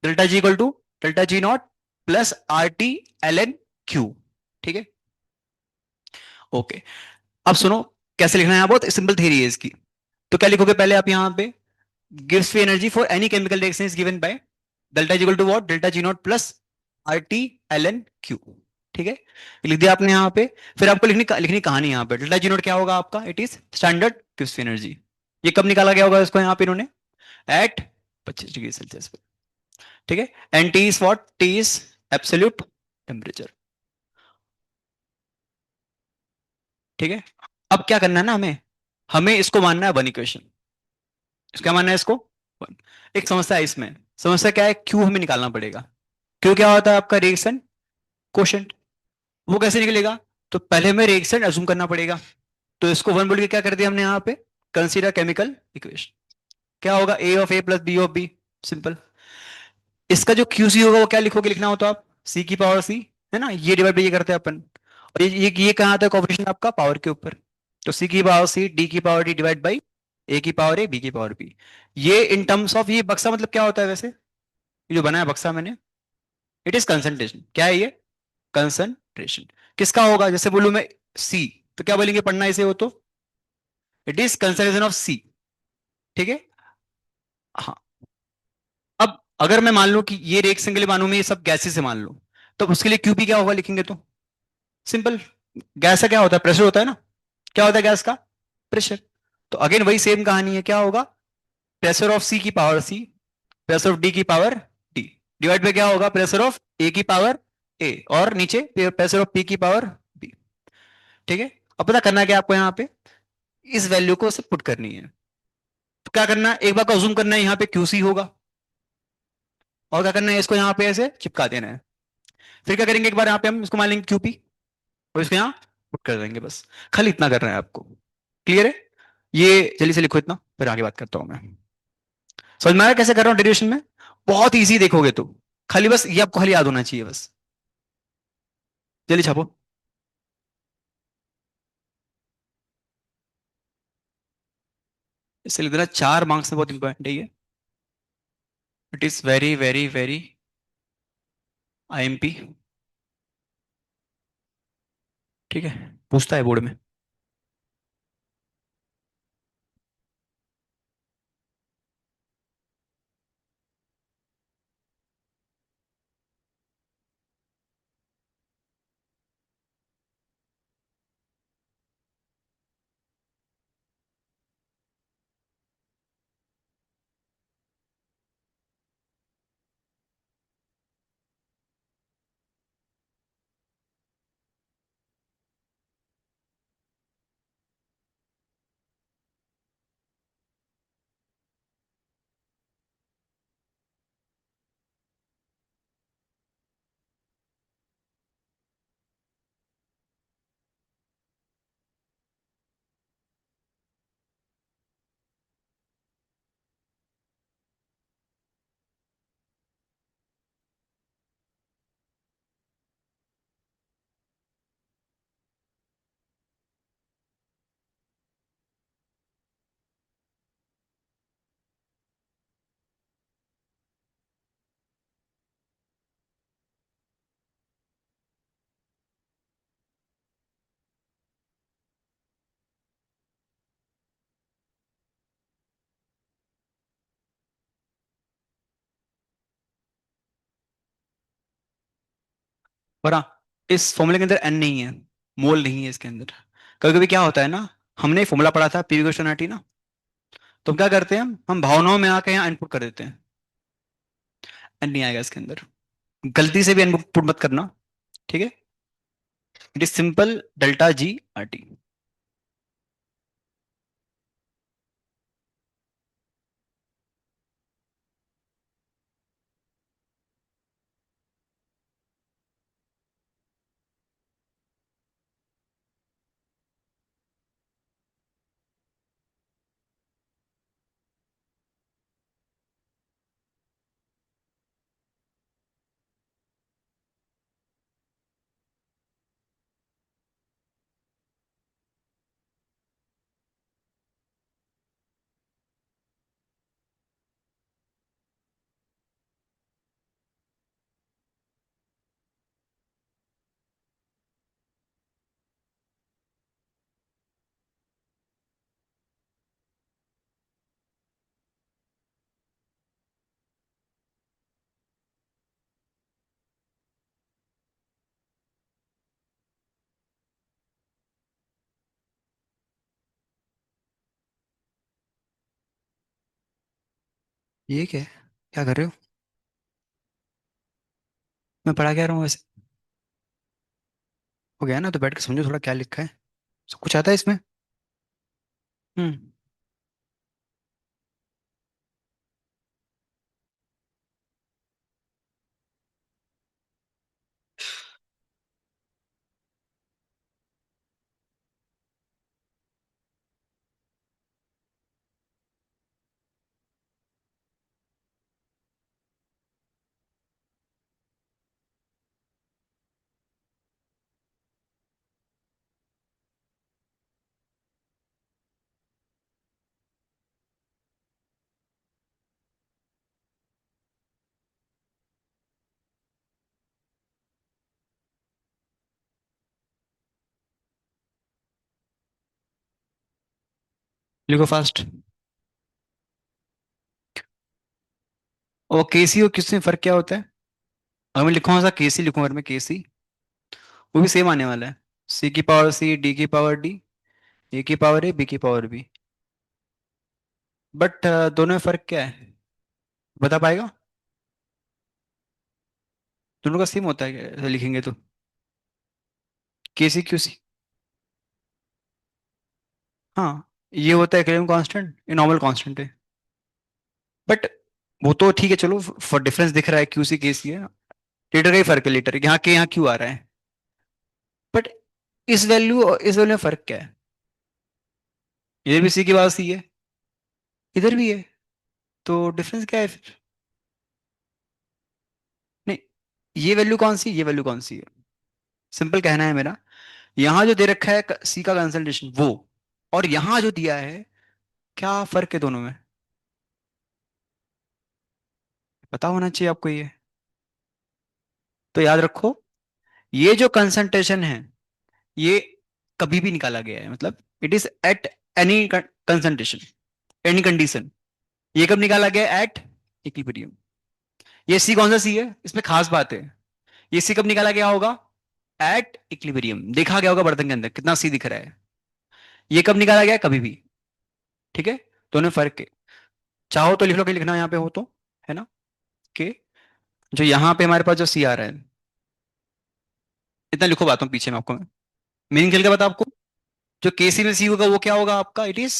Delta G equal to delta G naught plus R T L N Q. ठीक है। ओके। अब सुनो कैसे लिखना है, यहाँ बहुत सिंपल थ्योरी है इसकी। तो क्या लिखोगे पहले आप यहाँ पे? Gives free energy for any chemical reaction is given by delta G equal to what? Delta G naught plus R T L N Q. ठीक है, लिख दिया आपने यहाँ पे। फिर आपको लिखनी कहानी यहाँ पे, डेल्टा जी नॉट क्या होगा आपका? It is standard gives free energy. ये कब निकाला गया होगा इसको यहाँ पे इन्होंने? एट 25 डिग्री सेल्सियस पे। ठीक है। And T is what? T is absolute temperature. ठीक है। अब क्या करना है ना हमें, हमें इसको मानना है वन इक्वेशन। क्या मानना है इसको? वन। एक समस्या है इसमें। समस्या क्या है? क्यू हमें निकालना पड़ेगा। क्यू क्या होता है आपका? Reaction quotient. वो कैसे निकलेगा? तो पहले हमें रिएक्शन अज्यूम करना पड़ेगा। तो इसको वन बोल के क्या कर दिया हमने यहाँ पे? Consider chemical equation. क्या होगा? A of A plus B of B. Simple. इसका जो क्यूसी होगा वो क्या लिखोगे? लिखना हो तो आप सी की पावर सी, है ना, ये डिवाइड ये करते हैं अपन। और ये कहाँ आता है कोएफिशिएंट आपका? पावर के ऊपर। तो सी की पावर सी, डी की पावर डी डिवाइड बाई ए की पावर ए, बी की पावर बी। ये इन टर्म्स ऑफ ये बक्सा मतलब क्या होता है वैसे? ये जो बना है बक्सा मैंने, इट इज कंसंट्रेशन। क्या है ये? कंसंट्रेशन। किसका होगा? जैसे बोलूं मैं सी, तो क्या बोलेंगे पढ़ना इसे हो तो? इट इज कंसंट्रेशन ऑफ सी। ठीक है। हाँ। अब अगर मैं मान लूं कि ये रिएक्शन के लिए मानूं मैं ये सब गैसेस से मान लूं, तो उसके लिए क्यूपी क्या होगा लिखेंगे तो? सिंपल। गैस का क्या होता है? प्रेशर होता है ना। क्या होता है गैस का? प्रेशर। तो अगेन वही सेम कहानी है, क्या होगा? प्रेशर ऑफ सी की power C, pressure of D की पावर डी, डिवाइड पे क्या होगा? प्रेशर ऑफ ए की पावर ए, और नीचे प्रेशर ऑफ पी की पावर बी। ठीक है। अब पता करना है क्या आपको यहाँ पे? इस वैल्यू को उसे पुट करनी है। तो क्या करना है, एक बार का जूम करना है, यहाँ पे क्यूसी होगा, और क्या करना है, इसको यहाँ पे ऐसे चिपका देना है। फिर क्या करेंगे, एक बार यहाँ पे हम इसको मान लेंगे क्यूपी, और इसको यहाँ पुट कर देंगे बस। खाली इतना करना है आपको। क्लियर है? ये जल्दी से लिखो इतना, फिर आगे बात करता हूँ मैं। समझ में आया कैसे कर रहा हूँ डेरिवेशन में? बहुत इजी देखोगे तो। खाली बस ये आपको खाली याद होना चाहिए बस। जल्दी छापो। इससे लिख देना, 4 मार्क्स में बहुत इंपॉर्टेंट है ये। It is very very very IMP. ठीक है, पूछता है बोर्ड में। और हाँ, इस फॉर्मूले के अंदर एन नहीं है, मोल नहीं है इसके अंदर। कभी कभी क्या होता है ना, हमने फॉर्मूला पढ़ा था पीवी क्वेश्चन ना, तो हम क्या करते हैं, हम भावनाओं में आके यहाँ इनपुट कर देते हैं। एन नहीं आएगा इसके अंदर, गलती से भी इनपुट मत करना। ठीक है। It is simple delta G R T. ये क्या है, क्या कर रहे हो? मैं पढ़ा क्या रहा हूँ वैसे? हो गया ना, तो बैठ के समझो थोड़ा क्या लिखा है। सब कुछ आता है इसमें। हम्म। लिखो फास्ट। और केसी और किस में फर्क क्या होता है? अगर मैं लिखूंगा सा केसी लिखूंगा, अगर मैं केसी, वो भी सेम आने वाला है। सी की पावर सी, डी की पावर डी, ए की पावर ए, बी की पावर बी। बट दोनों में फर्क क्या है, बता पाएगा? दोनों का सेम होता है क्या ऐसे लिखेंगे तो? के सी क्यू सी। हाँ, ये होता है एक्वेलिब्रियम कांस्टेंट, ये नॉर्मल कांस्टेंट है। बट वो तो ठीक है, चलो फॉर डिफरेंस दिख रहा है, क्यू सी के सी है। लीटर का ही फर्क है, लीटर यहाँ के यहाँ क्यू आ रहा है। बट इस वैल्यू और इस वैल्यू में फर्क क्या है? इधर भी सी की बात सी है, इधर भी है, तो डिफरेंस क्या है फिर? नहीं, ये वैल्यू कौन सी, ये वैल्यू कौन सी है? सिंपल कहना है मेरा, यहाँ जो दे रखा है सी का कंसंट्रेशन वो, और यहाँ जो दिया है, क्या फर्क है दोनों में? पता होना चाहिए आपको ये। तो याद रखो, ये जो कंसंट्रेशन है, ये कभी भी निकाला गया है, मतलब it is at any concentration, any condition. ये कब निकाला गया है? Eight equilibrium. ये सी कौन सा सी है, इसमें खास बात है। ये सी कब निकाला गया होगा? At equilibrium. देखा गया होगा बर्तन के अंदर कितना सी दिख रहा है। ये कब निकाला गया है? कभी भी। ठीक है, दोनों फर्क है। चाहो तो लिख लो, कि लिखना यहाँ पे हो तो, है ना, कि जो यहाँ पे हमारे पास जो सी आ रहा है, इतना लिखो, बातों पीछे में आपको मीनिंग चल के बता आपको। जो केसी में सी होगा वो क्या होगा आपका? It is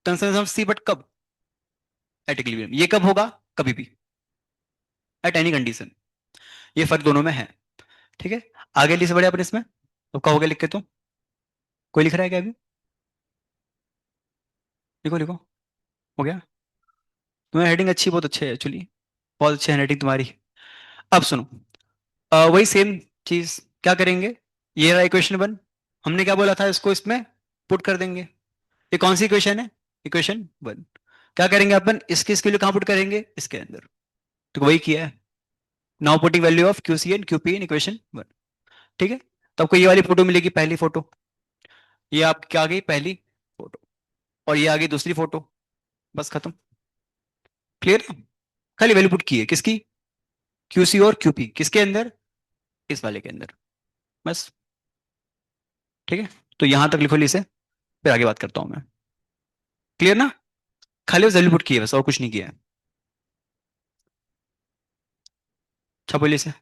concern C, but कब? At equilibrium. ये कब होगा? कभी भी, एट एनी कंडीशन। ये फर्क दोनों में है। ठीक है, आगे लिख से बढ़े अपन इसमें, तो कहोगे लिख के तो? कोई लिख रहा है क्या अभी? लिखो लिखो। हो गया? तुम्हारी हेडिंग अच्छी, बहुत अच्छी है एक्चुअली, बहुत अच्छी हैंडराइटिंग तुम्हारी। अब सुनो, वही सेम चीज क्या करेंगे? ये रहा इक्वेशन वन, हमने क्या बोला था, इसको इसमें पुट कर देंगे। ये कौन सी इक्वेशन है? Equation one. क्या करेंगे अपन, इसके लिए कहाँ पुट करेंगे? इसके अंदर। तो वही किया है। Now putting value of Q C and Q P in equation one. ठीक है, तो आपको ये वाली फोटो मिलेगी, पहली फोटो। ये आपकी आ गई पहली फोटो, और ये आ गई दूसरी फोटो। बस खत्म। क्लियर? खाली वैल्यू पुट की है, किसकी? क्यू सी और क्यू पी, किसके अंदर? इस वाले के अंदर। बस। ठीक है, तो यहां तक लिखो ली से, फिर आगे बात करता हूं मैं। क्लियर ना? खाली बस वैल्यू पुट की है, बस और कुछ नहीं किया है। अच्छा बोलिए से।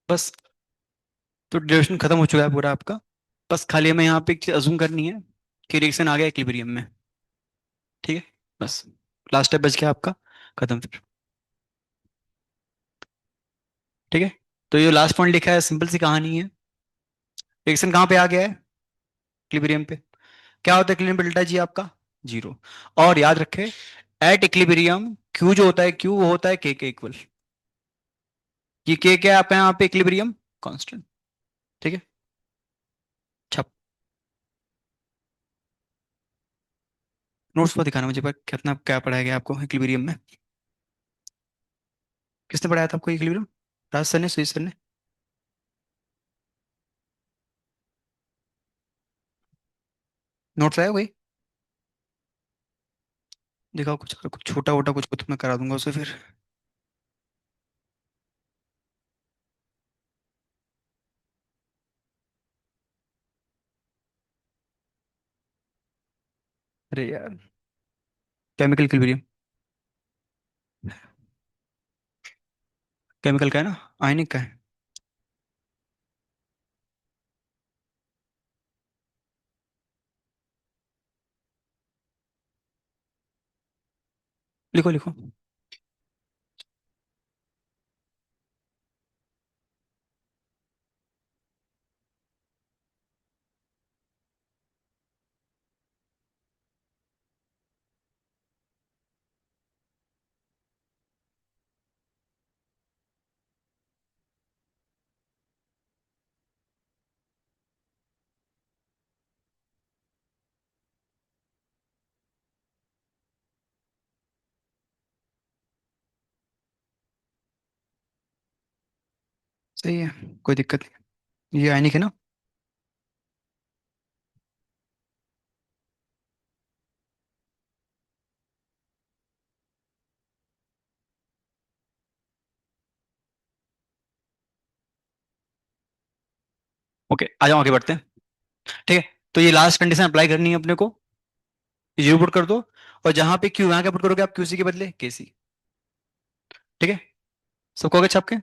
बस, तो ड्यूरेशन खत्म हो चुका है पूरा आपका। बस खाली हमें यहाँ पे एक चीज अजूम करनी है, कि रिएक्शन आ गया इक्विलिब्रियम में। ठीक है, बस, लास्ट स्टेप बच गया आपका, खत्म फिर। ठीक है, तो ये लास्ट पॉइंट लिखा है, सिंपल सी कहानी है। रिएक्शन कहाँ पे आ गया है? इक्विलिब्रियम पे। क्या होता है इक्विलिब्रियम पे डेल्टा जी आपका? जीरो। और याद रखे, एट इक्विलिब्रियम क्यू जो होता है, क्यू वो होता है के इक्वल। ये के क्या है आपका यहाँ पे? Equilibrium constant. ठीक है। छप नोट्स पर दिखाना मुझे पर कितना क्या पढ़ाया गया आपको इक्विलिब्रियम में। किसने पढ़ाया था आपको इक्विलिब्रियम? राज सर ने, सुजीत सर ने? नोट्स आया कोई? दिखाओ कुछ, अगर कुछ छोटा वोटा कुछ कुछ मैं करा दूंगा उसे फिर। अरे यार, केमिकल इक्विलिब्रियम। केमिकल का है ना? आयनिक का है। लिखो लिखो। सही है, कोई दिक्कत नहीं। ये आयनिक है ना? ओके, आ जाओ आगे बढ़ते हैं। ठीक है। तो ये लास्ट कंडीशन अप्लाई करनी है अपने को। जीरो पुट कर दो। और जहां पे क्यू, यहाँ क्या पुट करोगे आप? क्यूसी के बदले केसी। ठीक है। सबको आगे छाप के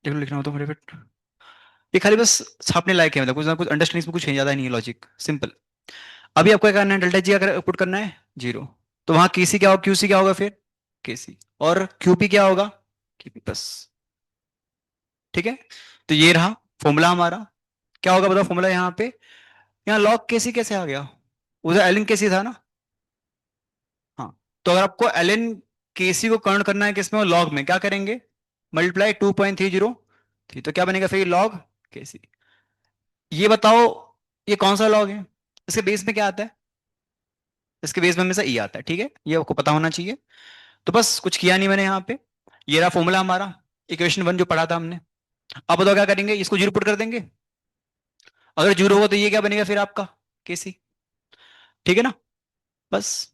देख लो, लिखना हो तो फटाफट। ये खाली बस छापने लायक है, मतलब कुछ ना कुछ अंडरस्टैंडिंग में कुछ है ज्यादा नहीं है, लॉजिक सिंपल। अभी आपको क्या करना है? डेल्टा जी अगर पुट करना है जीरो, तो वहां केसी क्या होगा, क्यूसी क्या होगा फिर? केसी। और क्यूपी क्या होगा? क्यूपी बस। ठीक है। तो ये रहा फॉर्मूला हमारा। क्या होगा बताओ फॉर्मूला यहाँ पे? यहाँ लॉग केसी कैसे आ गया? उधर एलिन केसी था ना? हाँ। तो अगर आपको एलिन केसी को कन्वर्ट करना है किसमें? लॉग में क्या करेंगे? मल्टीप्लाई 2.30 थी, तो क्या बनेगा फिर? लॉग केसी। ये बताओ, ये कौन सा लॉग है? इसके बेस में क्या आता है? इसके बेस में हमेशा ई आता है। ठीक है, ये आपको पता होना चाहिए। तो बस कुछ किया नहीं मैंने यहाँ पे। ये रहा फॉर्मूला हमारा, इक्वेशन वन जो पढ़ा था हमने। अब बताओ क्या करेंगे? इसको जीरो पुट कर देंगे। अगर जीरो होगा तो ये क्या बनेगा फिर आपका? केसी। ठीक है ना? बस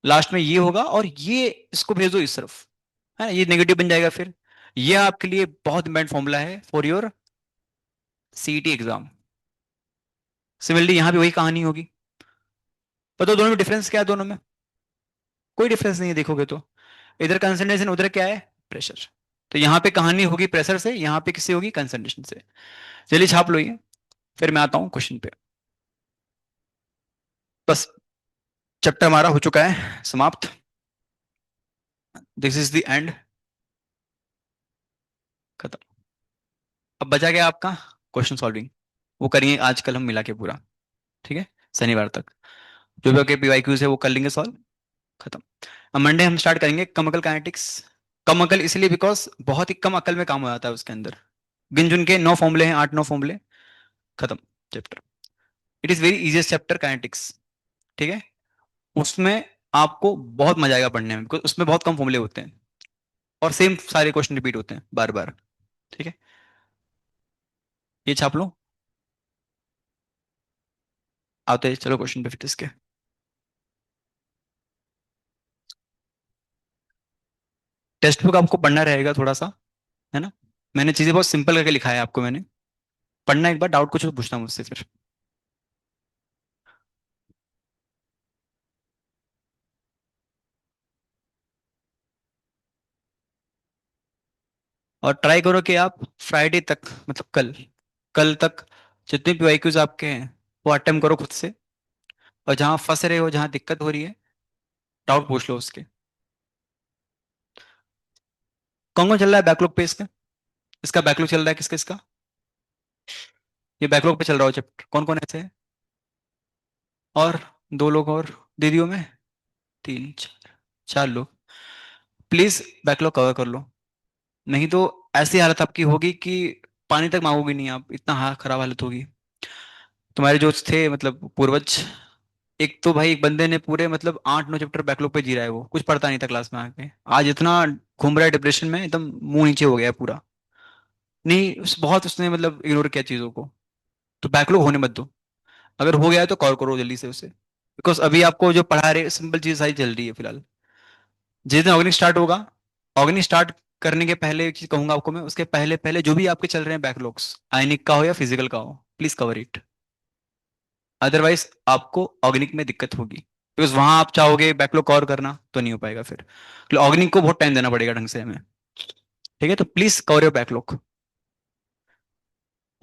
लास्ट में ये होगा, और ये इसको भेज दो इस तरफ, है ना? ये नेगेटिव बन जाएगा फिर। ये आपके लिए बहुत इंपॉर्टेंट फॉर्मूला है for your CET exam. Similarly यहाँ भी वही कहानी होगी। बताओ दोनों में डिफरेंस क्या है? दोनों में कोई डिफरेंस नहीं है देखोगे तो। इधर कंसंट्रेशन, उधर क्या है? प्रेशर। तो यहाँ पे कहानी होगी प्रेशर से, यहाँ पे किससे होगी? कंसंट्रेशन से। चलिए छाप लो ये, फिर मैं आता हूँ क्वेश्चन पे। बस चैप्टर हमारा हो चुका है समाप्त। This is the end. खत्म। अब बचा गया आपका क्वेश्चन सॉल्विंग। वो करेंगे आज कल हम मिला के पूरा। ठीक है, शनिवार तक जो भी आपके पीवाईक्यूज है वो कर लेंगे सॉल्व। खत्म। अब मंडे हम स्टार्ट करेंगे केमिकल काइनेटिक्स। कम अकल इसलिए बिकॉज बहुत ही कम अकल में काम हो जाता है उसके अंदर। गिन चुन के 9 फॉर्मूले हैं, 8 9 फॉर्मूले। खत्म chapter. It is very easiest chapter kinetics. ठीक है। उसमें आपको बहुत मजा आएगा पढ़ने में, बिकॉज उसमें बहुत कम फॉर्मूले होते हैं, और सेम सारे क्वेश्चन रिपीट होते हैं बार बार। ठीक है, ये छाप लो। आते हैं चलो क्वेश्चन पे फिर इसके। टेक्स्ट बुक आपको पढ़ना रहेगा थोड़ा सा, है ना? मैंने चीजें बहुत सिंपल करके लिखा है आपको मैंने। पढ़ना एक बार, डाउट कुछ तो पूछना मुझसे फिर। और ट्राई करो कि आप फ्राइडे तक, मतलब कल, कल तक जितने भी वाईक्यूज आपके हैं वो अटेम्प्ट करो खुद से। और जहां फंस रहे हो, जहां दिक्कत हो रही है, डाउट पूछ लो उसके। कौन कौन चल रहा है बैकलॉग पे इसका? इसका बैकलॉग चल रहा है किसका इसका? ये बैकलॉग पे चल रहा हो चैप्टर, कौन कौन ऐसे है? और दो लोग और, दीदियों में तीन चार, चार लोग। प्लीज बैकलॉग कवर कर लो, नहीं तो ऐसी हालत आपकी होगी कि पानी तक मांगोगे नहीं आप, इतना खराब हालत होगी। तुम्हारे जो थे मतलब पूर्वज, एक तो भाई एक बंदे ने पूरे मतलब 8 9 चैप्टर बैकलॉग पे जी रहा है, वो कुछ पढ़ता नहीं था क्लास में आके, आज इतना घूम रहा है डिप्रेशन में, एकदम मुंह नीचे हो गया है पूरा। नहीं बहुत उसने मतलब इग्नोर किया चीजों को। तो बैकलॉग होने मत दो, अगर हो गया है तो कॉल करो जल्दी से उसे, बिकॉज अभी आपको जो पढ़ा रहे सिंपल चीज सारी चल रही है फिलहाल। जिस दिन ऑर्गेनिक स्टार्ट होगा, ऑर्गेनिक स्टार्ट करने के पहले एक चीज कहूंगा आपको मैं, उसके पहले पहले जो भी आपके चल रहे हैं बैकलॉग्स, आयनिक का हो या फिजिकल का हो, प्लीज कवर इट। अदरवाइज आपको ऑर्गेनिक में दिक्कत होगी, बिकॉज वहां आप चाहोगे बैकलॉग कवर करना तो नहीं हो पाएगा फिर ऑर्गेनिक को बहुत टाइम देना पड़ेगा ढंग से हमें। ठीक है, तो प्लीज कवर योर बैकलॉग।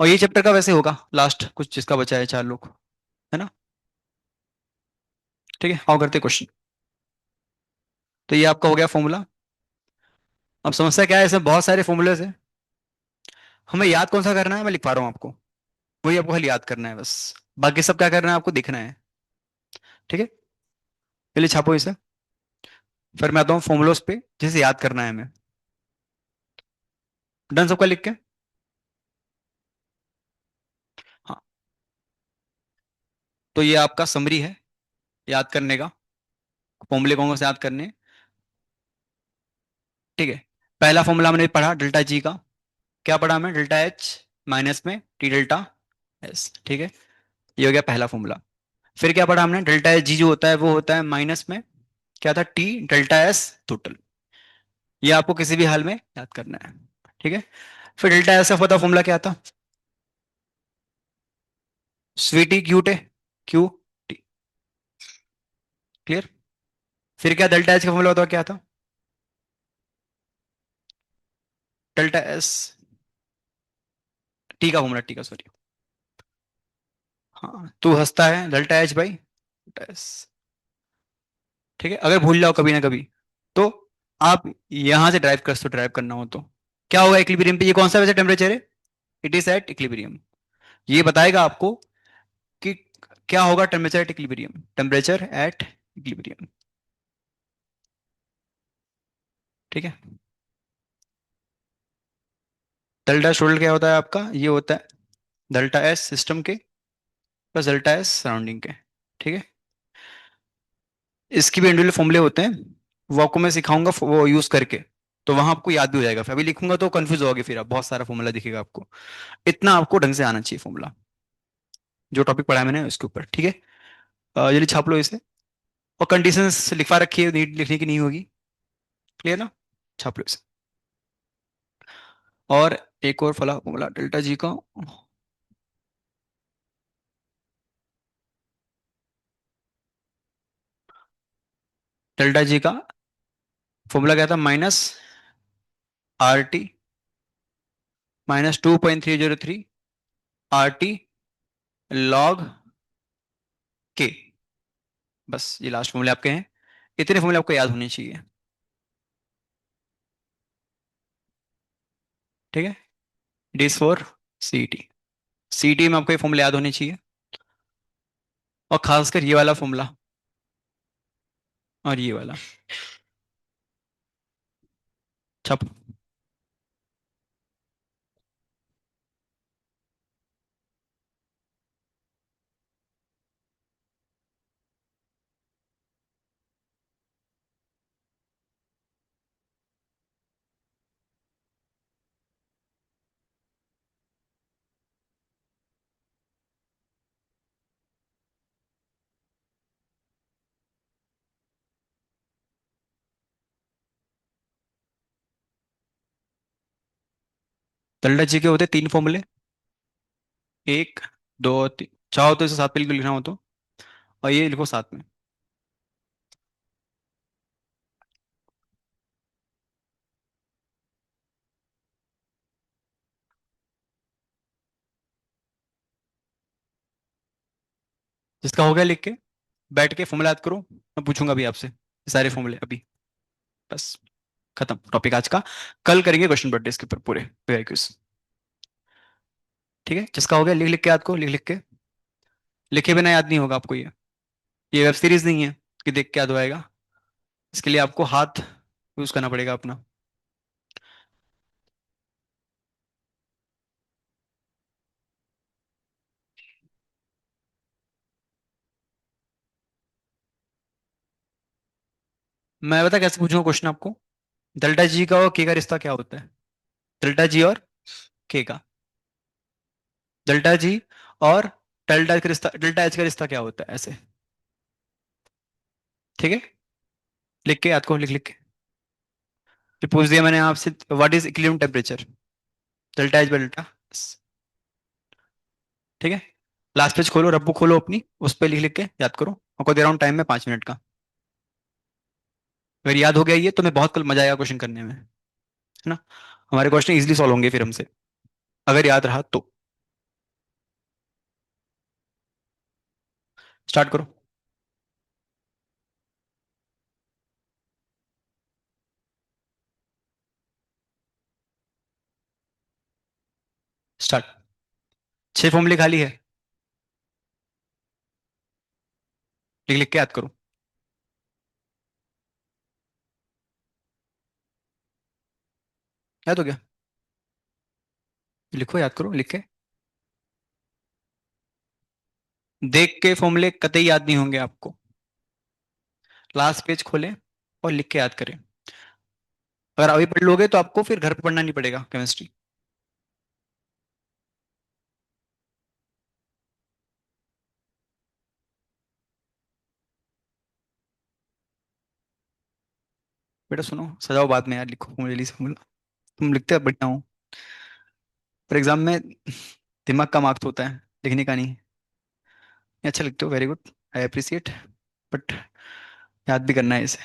और ये चैप्टर का वैसे होगा लास्ट कुछ जिसका बचा है, चार लोग, है ना? ठीक है, आओ करते क्वेश्चन। तो ये आपका हो गया फॉर्मूला। अब समस्या क्या है, इसमें बहुत सारे फॉर्मूले है, हमें याद कौन सा करना है मैं लिखवा रहा हूँ आपको, वही आपको खाली याद करना है बस, बाकी सब क्या करना है आपको दिखना है। ठीक है, चलिए छापो इसे, फिर मैं आता हूँ फॉर्मूलोस पे जिसे याद करना है हमें। डन सबका लिख के? हाँ, तो ये आपका समरी है याद करने का, फॉर्मूले कौन कौन से याद करने हैं। ठीक है, पहला फॉर्मूला हमने पढ़ा डेल्टा जी का, क्या पढ़ा हमने, डेल्टा एच माइनस में टी डेल्टा एस। ठीक है, ये हो गया पहला फॉर्मूला। फिर क्या पढ़ा हमने, डेल्टा एच जी जो होता है वो होता है माइनस में क्या था, टी डेल्टा एस टोटल। ये आपको किसी भी हाल में याद करना है। ठीक है, फिर डेल्टा एस का पता फॉर्मूला क्या था, स्वीटी क्यूटे क्यू टी। क्लियर? फिर क्या डेल्टा एच का फॉर्मूला होता क्या था, डेल्टा एस, टी का फॉर्मूला, टी का सॉरी। हाँ, तू हंसता है delta H by delta S. ठीक है, अगर भूल जाओ कभी ना कभी तो आप यहां से ड्राइव कर सकते हो, ड्राइव करना हो तो क्या होगा इक्विलिब्रियम पे, ये कौन सा वैसे टेम्परेचर है, इट इज एट इक्विलिब्रियम। ये बताएगा आपको कि क्या होगा temperature at equilibrium, temperature at equilibrium. ठीक है, डेल्टा स्टोटल क्या होता है आपका, ये होता है डेल्टा एस सिस्टम के प्लस डेल्टा एस सराउंडिंग के। ठीक है, इसकी भी इंडिविजुअल फॉर्मूले होते हैं, वो आपको मैं सिखाऊंगा वो यूज करके, तो वहां आपको याद भी हो जाएगा, फिर अभी लिखूंगा तो कंफ्यूज होगे, फिर आप बहुत सारा फॉर्मूला दिखेगा आपको। इतना आपको ढंग से आना चाहिए फॉर्मूला, जो टॉपिक पढ़ा है मैंने उसके ऊपर। ठीक है, जल्दी छाप लो इसे, और कंडीशंस लिखवा रखी है, नीट लिखने की नहीं होगी। क्लियर ना? छाप लो इसे। और एक और फला फॉर्मूला डेल्टा जी का, डेल्टा जी का फॉर्मूला क्या था, minus R T -2.303 R T log के। बस ये लास्ट फॉर्मूले आपके हैं, इतने फॉर्मूले आपको याद होने चाहिए। ठीक है, it is for CET, CET में आपको ये फॉर्मूला याद होने चाहिए, और खासकर ये वाला फॉर्मूला और ये वाला। छप, डेल्टा जी के होते हैं 3 फॉर्मूले, एक दो तीन, चाहो तो इसे साथ पे लिखना हो तो, और ये लिखो साथ में। जिसका हो गया लिख के बैठ के फॉर्मूला याद करो, मैं पूछूंगा अभी आपसे ये सारे फॉर्मूले अभी। बस, खत्म टॉपिक आज का, कल करेंगे क्वेश्चन बट इसके ऊपर पूरे क्विज। ठीक है, जिसका हो गया लिख लिख के, याद को लिख लिख के। लिखे बिना याद नहीं होगा आपको ये वेब सीरीज नहीं है कि देख के याद हो आएगा। इसके लिए आपको हाथ यूज करना पड़ेगा अपना। मैं बता कैसे पूछूंगा क्वेश्चन आपको। डेल्टा जी का और के का रिश्ता क्या होता है? डेल्टा जी और के का, डेल्टा जी और डेल्टा का रिश्ता, डेल्टा एच का रिश्ता क्या होता है ऐसे। ठीक है, लिख के याद को लिख लिख के। फिर पूछ दिया मैंने आपसे, what is equilibrium temperature? Delta H by delta. ठीक है, लास्ट पेज खोलो, रब्बू खोलो अपनी, उस पर लिख लिख के याद करो। आपको दे रहा हूँ टाइम में 5 मिनट का। अगर याद हो गया ये तो मैं बहुत कल मजा आएगा क्वेश्चन करने में, है ना। हमारे क्वेश्चन इजीली सॉल्व होंगे फिर हमसे, अगर याद रहा तो। स्टार्ट करो। स्टार्ट। 6 फॉर्मूले खाली है, लिख लिख के याद करो। याद हो गया? लिखो, याद करो लिख के। देख के फॉर्मूले कतई याद नहीं होंगे आपको। लास्ट पेज खोलें और लिख के याद करें। अगर अभी पढ़ लोगे तो आपको फिर घर पे पढ़ना नहीं पड़ेगा केमिस्ट्री। बेटा सुनो, सजाओ बाद में यार, लिखो फॉर्मूले जल्दी से फॉर्मूला। तुम लिखते बढ़िया हो, पर एग्जाम में दिमाग का मार्क्स होता है, लिखने का नहीं। अच्छा लिखते हो, very good, I appreciate. But याद भी करना है इसे।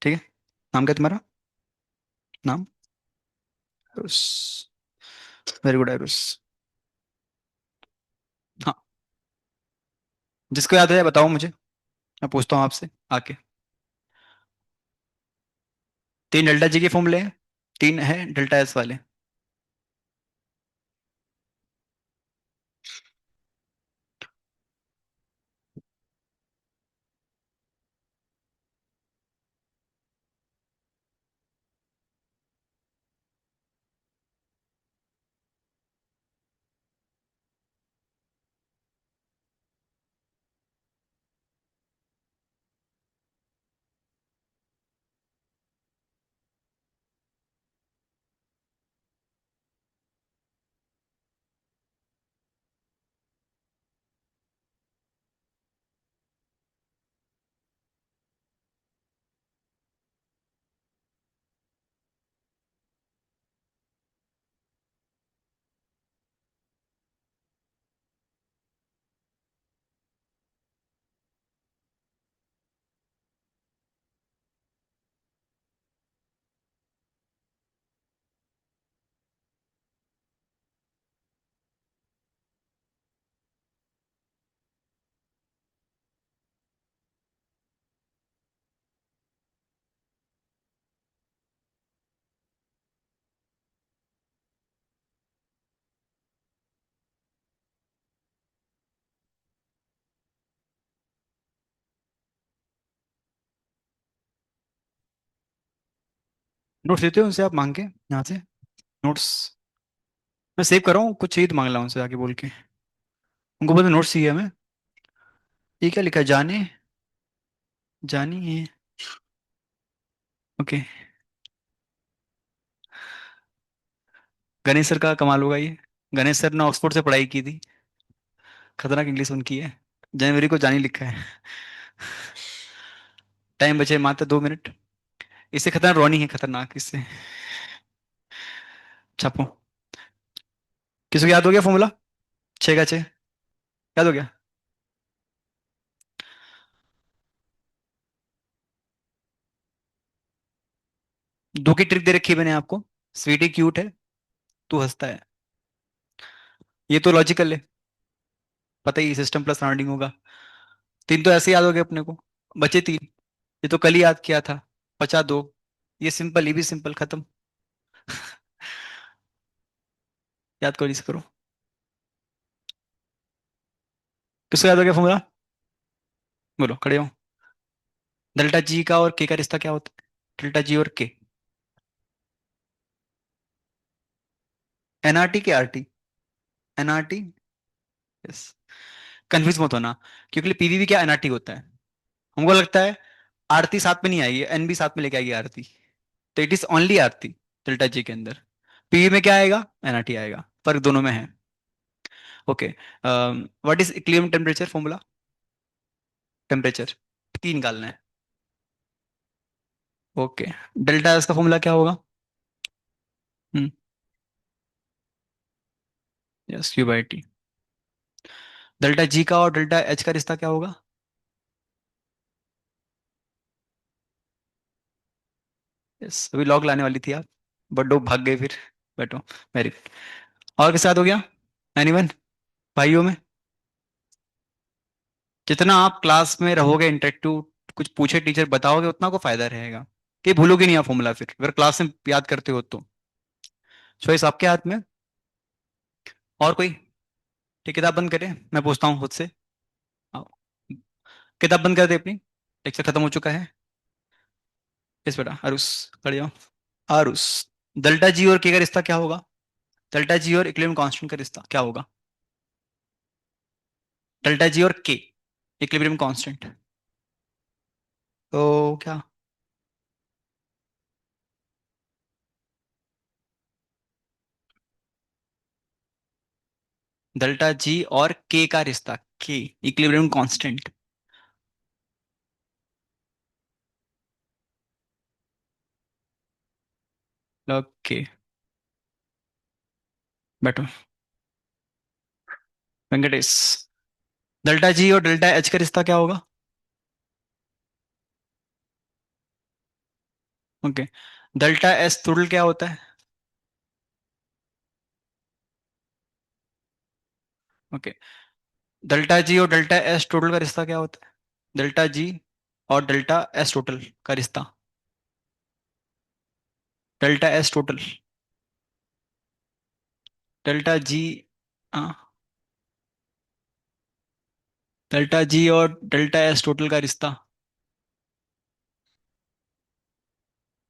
ठीक है, नाम क्या तुम्हारा? नाम? आरुष। Very good Aarush. हाँ, जिसको याद है बताओ मुझे, मैं पूछता हूँ आपसे आके। 3 डेल्टा जी के फॉर्मूले हैं, 3 है डेल्टा एस वाले। नोट्स देते हो उनसे आप मांग के यहाँ से, नोट्स। मैं सेव कर रहा हूँ, कुछ चाहिए तो मांग ला उनसे आके बोल के। उनको बोलते नोट्स चाहिए हमें। ये क्या लिखा है, जाने, जानी है। ओके। गणेश सर का कमाल होगा ये। गणेश सर ने ऑक्सफोर्ड से पढ़ाई की थी, खतरनाक इंग्लिश उनकी है। जनवरी को जानी लिखा है। टाइम बचे मात्र 2 मिनट। इससे खतरनाक रोनी है, खतरनाक इससे। छापो। किसी को याद हो गया फॉर्मूला? 6 का 6 याद हो गया? 2 की ट्रिक दे रखी है मैंने आपको। स्वीटी क्यूट है, तू हंसता है। ये तो लॉजिकल है, पता ही सिस्टम प्लस सराउंडिंग होगा। 3 तो ऐसे याद हो गए अपने को, बचे 3। ये तो कल ही याद किया था, 52। ये सिंपल, ये भी सिंपल, खत्म। याद करो, इसे करो। किसको याद हो गया फॉर्मूला? बोलो, खड़े हो। डेल्टा जी का और के का रिश्ता क्या होता है? डेल्टा जी और के। एनआरटी के आरटी? एनआरटी। यस। कंफ्यूज मत होना, क्योंकि पीवीवी क्या एनआरटी होता है। हमको लगता है आरती साथ में नहीं आएगी, एन भी साथ में लेके आएगी आरती। तो it is only Aarti delta G के अंदर। पीवी में क्या आएगा? एनआरटी आएगा, फर्क दोनों में है। Okay. What is equilibrium temperature formula? Temperature तीन निकालना है। ओके। डेल्टा एस का फॉर्मूला क्या होगा? Hmm. Yes, Q by T. Delta G का और डेल्टा एच का रिश्ता क्या होगा? यस, अभी लॉग लाने वाली थी आप, बट दो भाग गए फिर। बैठो। Very good. और किसके साथ हो गया? एनीवन? भाइयों में? जितना आप क्लास में रहोगे इंटरेक्टिव, कुछ पूछे टीचर बताओगे, उतना को फायदा रहेगा। कि भूलोगे नहीं आप फॉर्मूला फिर, अगर क्लास में याद करते हो तो। चॉइस आपके हाथ में। और कोई? ठीक, किताब बंद करें, मैं पूछता हूँ खुद से। आओ। किताब बंद कर दे अपनी, लेक्चर खत्म हो चुका है। इस बेटा आरुष, खड़े हो। आरुष, डेल्टा जी और के का रिश्ता क्या होगा? डेल्टा जी और इक्विलिब्रियम कांस्टेंट का रिश्ता क्या होगा? डेल्टा जी और के, इक्विलिब्रियम कांस्टेंट। तो क्या? डेल्टा जी और के का रिश्ता, के इक्विलिब्रियम कांस्टेंट। ओके। बैठो। वेंकटेश, डेल्टा जी और डेल्टा एच का रिश्ता क्या होगा? ओके। डेल्टा एस टोटल क्या होता है? ओके। डेल्टा जी और डेल्टा एस टोटल का रिश्ता क्या होता है? डेल्टा जी और डेल्टा एस टोटल का रिश्ता। Delta S total. Delta G. हाँ। डेल्टा जी और डेल्टा एस टोटल का रिश्ता।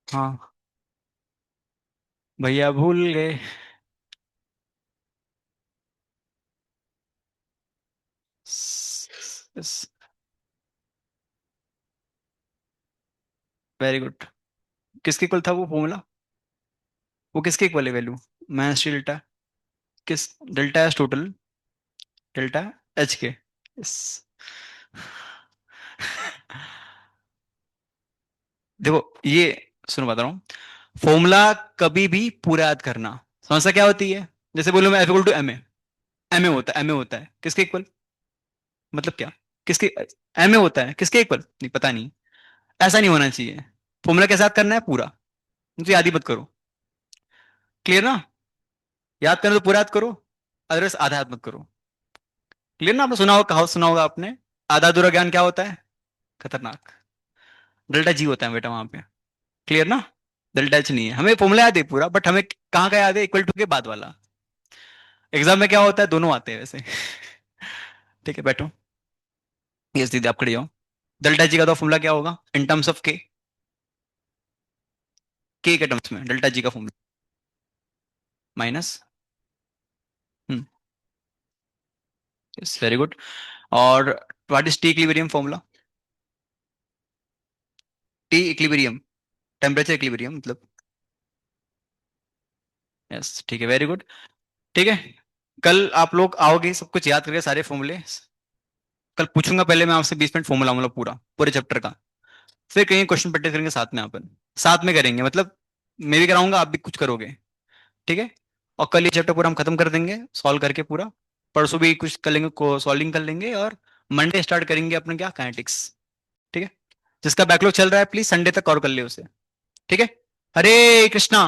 हाँ। भैया भूल गए। Very good. किसके इक्वल था वो फॉर्मूला? वो किसके इक्वल है वैल्यू? माइनस डेल्टा किस? Delta S total, delta H के। यस। देखो ये, सुनो बता रहा हूँ। फॉर्मूला कभी भी पूरा याद करना। समस्या क्या होती है? जैसे बोलो मैं F equal to M A. M A होता है, एम ए होता है किसके इक्वल? मतलब क्या? किसके? एम ए होता है किसके इक्वल? नहीं, पता नहीं। ऐसा नहीं होना चाहिए। फॉर्मूला कैसे याद करना है? पूरा। तो याद ही मत करो। क्लियर ना? याद करना तो पूरा याद करो, अदरवाइज आधा याद मत करो। क्लियर ना? आपने सुना होगा, कहावत सुना होगा आपने, आधा अधूरा ज्ञान क्या होता है? खतरनाक। डेल्टा जी होता है बेटा वहां पे। क्लियर ना? डेल्टा एच नहीं है। हमें फॉर्मूला याद है पूरा, बट हमें कहाँ का याद है? इक्वल टू के बाद वाला। एग्जाम में क्या होता है? दोनों आते हैं वैसे। ठीक है, बैठो। यस दीदी, आप खड़ी हो। डेल्टा जी का तो फॉर्मूला क्या होगा in terms of K terms में डेल्टा जी का formula? Minus. Hmm. Yes, very good. और what is T equilibrium formula? T equilibrium, temperature equilibrium मतलब। यस, ठीक है, वेरी गुड। ठीक है। कल आप लोग आओगे सब कुछ याद करके सारे फॉर्मूले। कल पूछूंगा पहले मैं आपसे 20 मिनट फॉर्मूला मतलब पूरा, पूरे चैप्टर का। फिर कहीं क्वेश्चन प्रैक्टिस करेंगे साथ में, अपन साथ में करेंगे मतलब। मैं भी कराऊंगा, आप भी कुछ करोगे। ठीक है। और कल ये चैप्टर पूरा हम खत्म कर देंगे सॉल्व करके पूरा। परसों भी कुछ कर लेंगे, को सॉल्विंग कर लेंगे, और मंडे स्टार्ट करेंगे अपने क्या, काइनेटिक्स। ठीक है। जिसका बैकलॉग चल रहा है प्लीज संडे तक और कर ले उसे। ठीक है। हरे कृष्णा।